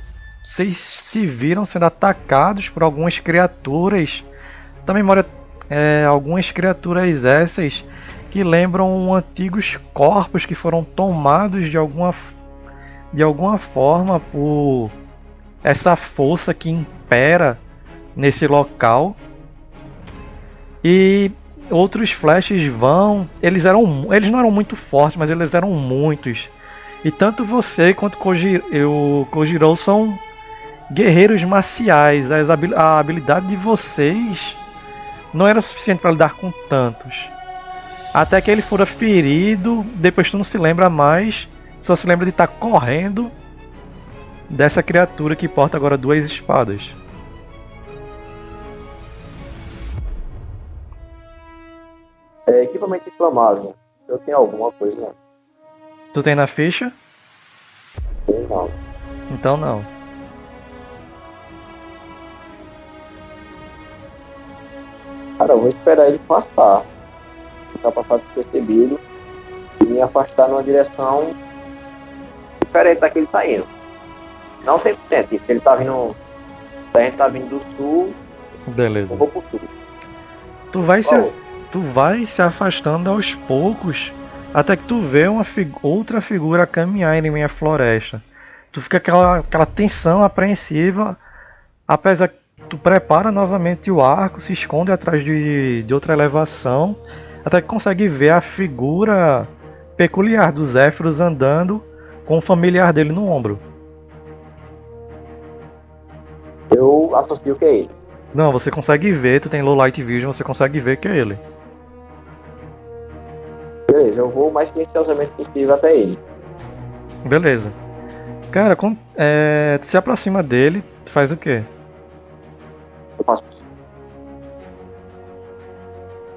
vocês se viram sendo atacados por algumas criaturas. Na memória, algumas criaturas essas que lembram antigos corpos que foram tomados de alguma forma por essa força que impera nesse local. E outros flashes vão. Eles não eram muito fortes, mas eles eram muitos. E tanto você quanto o Kojiro são guerreiros marciais. A habilidade de vocês não era suficiente para lidar com tantos. Até que ele fora ferido, depois tu não se lembra mais, só se lembra de estar correndo dessa criatura que porta agora duas espadas. Equipamento inflamável. Eu tenho alguma coisa? Tu tem na ficha? Não. Então não. Cara, eu vou esperar ele passar. Ficar passado despercebido e me afastar numa direção diferente da que ele tá indo. Não 100%, porque ele tá vindo. A gente tá vindo do sul. Beleza. Eu vou pro sul. Tu vai se afastando aos poucos até que tu vê outra figura caminhar em meio à floresta. Tu fica aquela tensão apreensiva, apesar que tu prepara novamente o arco, se esconde atrás de outra elevação, até que consegue ver a figura peculiar do Zéfiros andando com o familiar dele no ombro. Eu associo que é ele. Não, você consegue ver, tu tem low light vision, você consegue ver que é ele. Beleza, eu vou o mais silenciosamente possível até ele. Beleza. Cara, tu se aproxima dele, tu faz o quê? Eu passo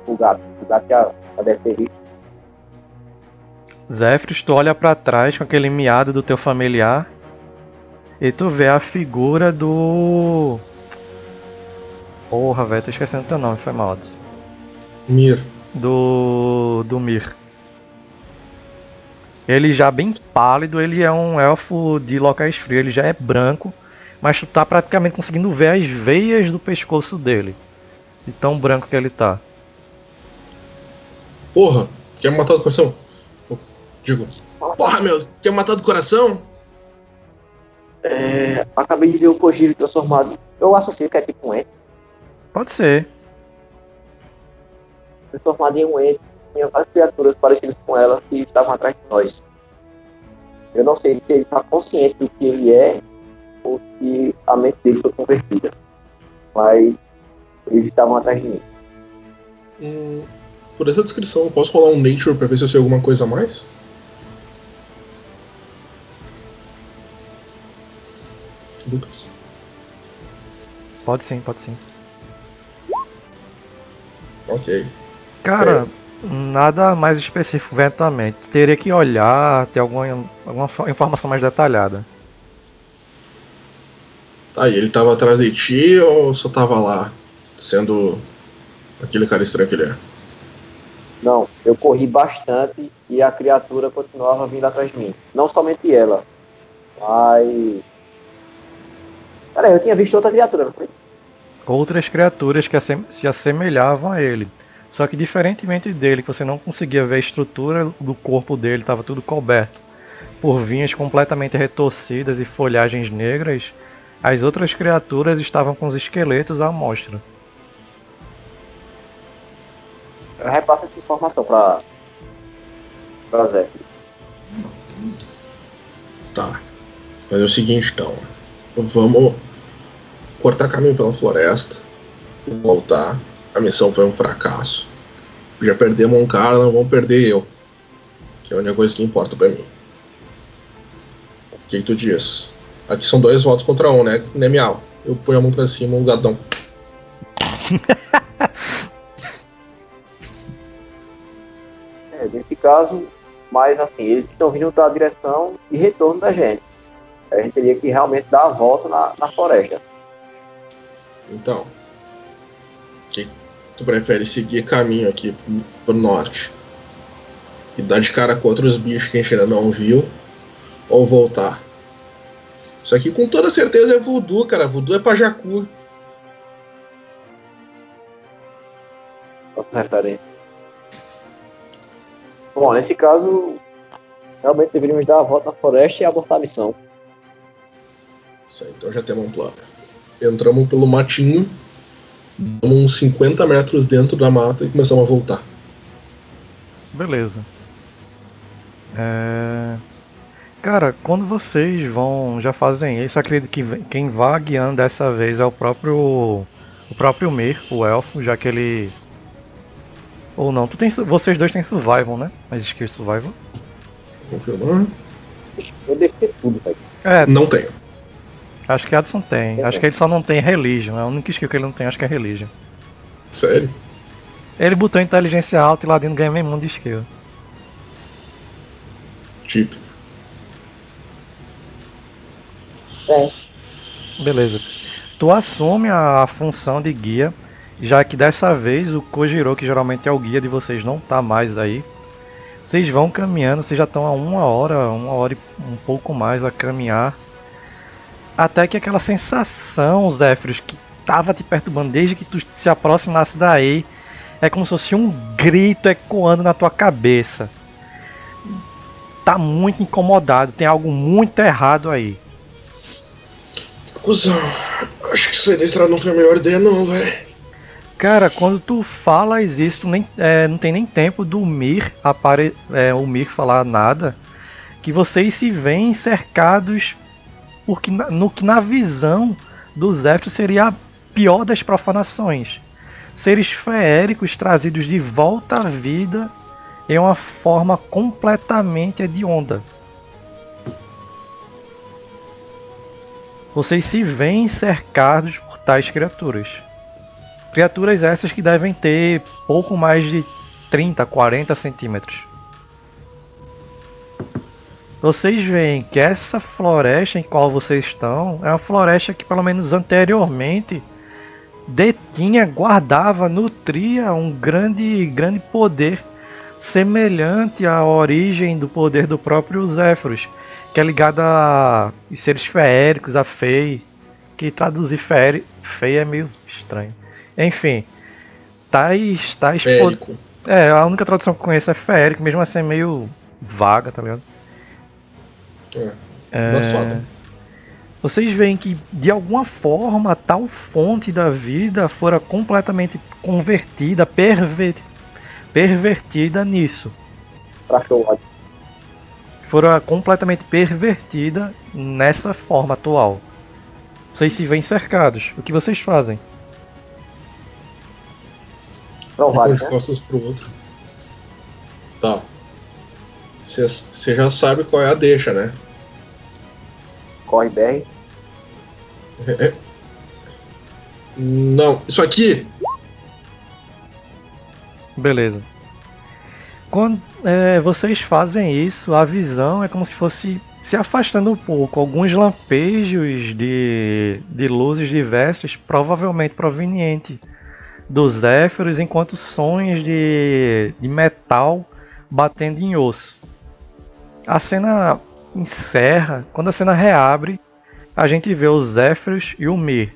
o gato já deve ter visto. Zéfiros, tu olha pra trás com aquele miado do teu familiar e tu vê a figura do... Porra, velho, tô esquecendo teu nome, foi mal. Mir. Do Mir. Ele já bem pálido, ele é um elfo de locais frios, ele já é branco, mas tu tá praticamente conseguindo ver as veias do pescoço dele. De tão branco que ele tá. Porra, quer me matar do coração? Digo, porra, meu, quer me matar do coração? Acabei de ver o Kojiro transformado. Eu associo que é tipo um ente. Pode ser. Transformado em um ente. Tinha várias criaturas parecidas com ela que estavam atrás de nós. Eu não sei se ele está consciente do que ele é ou se a mente dele foi convertida. Mas eles estavam atrás de mim. Por essa descrição, eu posso rolar um Nature pra ver se eu sei alguma coisa a mais? Lucas. Pode sim, pode sim. Ok. Cara, nada mais específico eventualmente. Teria que olhar, ter alguma informação mais detalhada. Tá, e ele tava atrás de ti ou só tava lá, sendo aquele cara estranho que ele é? Não, eu corri bastante e a criatura continuava vindo atrás de mim. Não somente ela, mas... Peraí, eu tinha visto outra criatura, não foi? Outras criaturas que se assemelhavam a ele. Só que diferentemente dele, que você não conseguia ver a estrutura do corpo dele, estava tudo coberto por vinhas completamente retorcidas e folhagens negras, as outras criaturas estavam com os esqueletos à mostra. Eu repasso essa informação pra Zé. Tá. Fazer o seguinte então. Vamos cortar caminho pela floresta e voltar. A missão foi um fracasso. Já perdemos um cara, não vamos perder eu. Que é a única coisa que importa pra mim. O que tu diz? Aqui são 2 votos contra 1, né? Miau. Eu ponho a mão pra cima, o gadão. Nesse caso, mas assim, eles estão vindo da direção de retorno da gente. A gente teria que realmente dar a volta na floresta. Então, que tu prefere seguir caminho aqui pro norte e dar de cara contra os bichos que a gente ainda não viu, ou voltar? Isso aqui com toda certeza é voodoo, cara. Voodoo é pra Jacu. Nossa referência. Bom, nesse caso, realmente deveríamos dar a volta na floresta e abortar a missão. Isso aí, então já temos um plano. Entramos pelo matinho, damos uns 50 metros dentro da mata e começamos a voltar. Beleza. Cara, quando vocês já fazem isso, acredito que quem vai guiando dessa vez é o próprio Mir, o elfo, já que ele... Ou não, vocês dois têm survival, né? Mas skill survival. Confirmar. Eu devo ter tudo, velho. Não tenho. Acho que Adson tem. Acho que ele só não tem religion. É a única skill que ele não tem, acho que é religion. Sério? Ele botou inteligência alta e lá dentro ganha meio mundo de skill. Tipo. Beleza. Tu assume a função de guia, já que dessa vez o Kojiro, que geralmente é o guia de vocês, não tá mais aí. Vocês vão caminhando, vocês já estão há uma hora e um pouco mais a caminhar. Até que aquela sensação, Zéfiros, que tava te perturbando desde que tu se aproximasse daí, é como se fosse um grito ecoando na tua cabeça. Tá muito incomodado, tem algo muito errado aí. Cusão, acho que sair da estrada não foi a melhor ideia não, velho. Cara, quando tu falas isso, não tem nem tempo do Mir o Mir falar nada, que vocês se veem cercados no que na visão do Zéfiro seria a pior das profanações. Seres feéricos trazidos de volta à vida em uma forma completamente hedionda. Vocês se veem cercados por tais criaturas. Criaturas essas que devem ter pouco mais de 30, 40 centímetros. Vocês veem que essa floresta em qual vocês estão é uma floresta que pelo menos anteriormente guardava, nutria um grande poder semelhante à origem do poder do próprio Zéfiros, que é ligado a seres feéricos, a Fey, que traduzir feia é meio estranho. Enfim, tais Férico. a única tradução que eu conheço é feérico, mesmo assim é meio vaga, tá ligado? Das fadas. Vocês veem que de alguma forma tal fonte da vida fora completamente convertida, pervertida nisso. Fora completamente pervertida nessa forma atual. Vocês se veem cercados. O que vocês fazem? Não Um vale, de né? costas pro outro. Tá. Você já sabe qual é a deixa, né? Corre BR. Não, isso aqui. Beleza. Quando vocês fazem isso, a visão é como se fosse se afastando um pouco. Alguns lampejos de luzes diversas, provavelmente proveniente dos Zéfiros, enquanto sons de metal batendo em osso. A cena encerra. Quando a cena reabre, a gente vê os Zéfiros e o Mir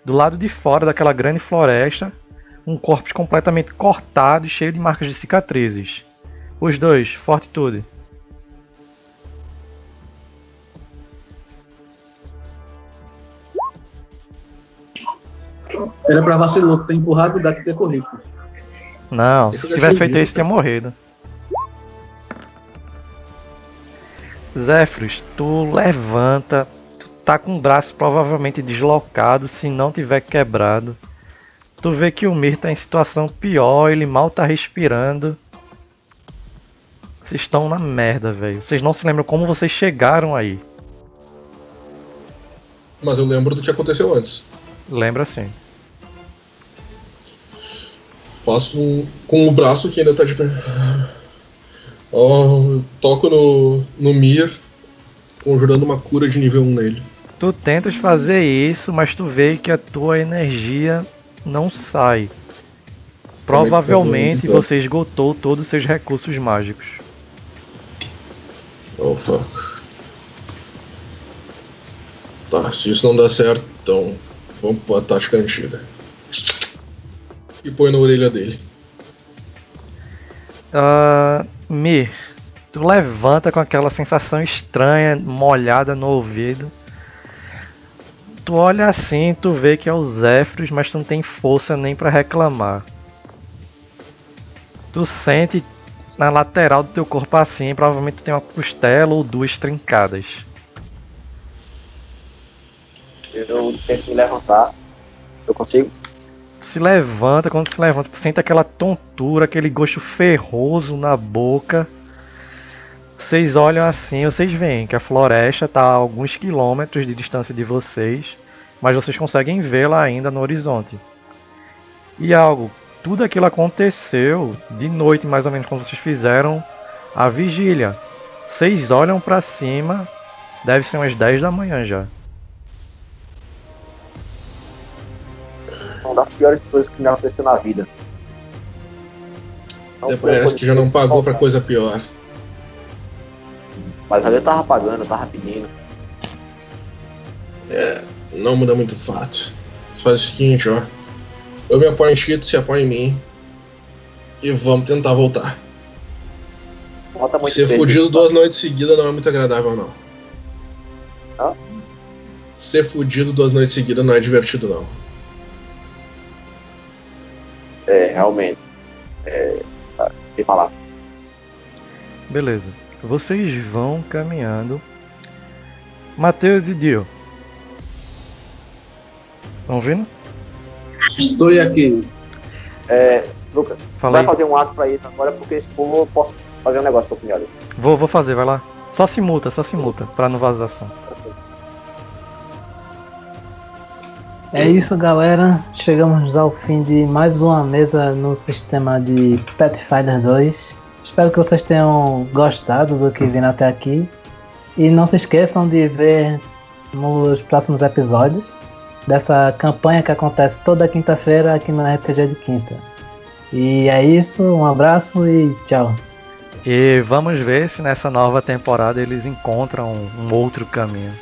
do lado de fora daquela grande floresta, um corpo completamente cortado e cheio de marcas de cicatrizes. Os dois, fortitude. Era pra vacilou, ter empurrado e dar que ter corrido. Não, Esse se eu já tivesse tinha feito visto, isso, tinha morrido. Zéfiros, tu levanta, tu tá com o braço provavelmente deslocado, se não tiver quebrado. Tu vê que o Mir tá em situação pior, ele mal tá respirando. Vocês estão na merda, velho. Vocês não se lembram como vocês chegaram aí. Mas eu lembro do que aconteceu antes. Lembra sim. Faço com o braço que ainda tá de pé. Toco no Mir, conjurando uma cura de nível 1 nele. Tu tentas fazer isso, mas tu vê que a tua energia não sai. Provavelmente você esgotou todos os seus recursos mágicos. Oh, fuck. Tá, se isso não dá certo, então vamos pra tática antiga. E põe na orelha dele. Mir, tu levanta com aquela sensação estranha, molhada no ouvido. Tu olha assim, tu vê que é o Zéfiros, mas tu não tem força nem pra reclamar. Tu sente na lateral do teu corpo assim, provavelmente tu tem uma costela ou duas trincadas. Eu tento me levantar. Eu consigo? Tu se levanta, quando tu se levanta, tu sente aquela tontura, aquele gosto ferroso na boca. Vocês olham assim, vocês veem que a floresta está a alguns quilômetros de distância de vocês, mas vocês conseguem vê-la ainda no horizonte. E tudo aquilo aconteceu de noite, mais ou menos, quando vocês fizeram a vigília. Vocês olham para cima, deve ser umas 10 da manhã já. Uma das piores coisas que me aconteceu na vida. Até parece que já não pagou pra coisa pior. Mas ali eu tava pagando, eu tava pedindo. Não muda muito o fato. Você faz o seguinte, ó. Eu me apoio em ti, tu se apoia em mim. E vamos tentar voltar. Bota muito Ser peso. fudido 2 noites seguidas não é muito agradável, não. Hã? Ser fudido 2 noites seguidas não é divertido, não. Realmente. Sem falar. Beleza. Vocês vão caminhando. Matheus e Dio. Estão ouvindo? Estou aqui. Lucas, Fala vai aí. fazer um ato pra isso agora, porque se for, eu posso fazer um negócio com o ali. Vou fazer, vai lá. Só se multa, pra não vazar ação. É isso, galera. Chegamos ao fim de mais uma mesa no sistema de Pathfinder 2. Espero que vocês tenham gostado do que viram até aqui. E não se esqueçam de ver nos próximos episódios dessa campanha que acontece toda quinta-feira aqui no RPG de Quinta. E é isso, um abraço e tchau. E vamos ver se nessa nova temporada eles encontram um outro caminho.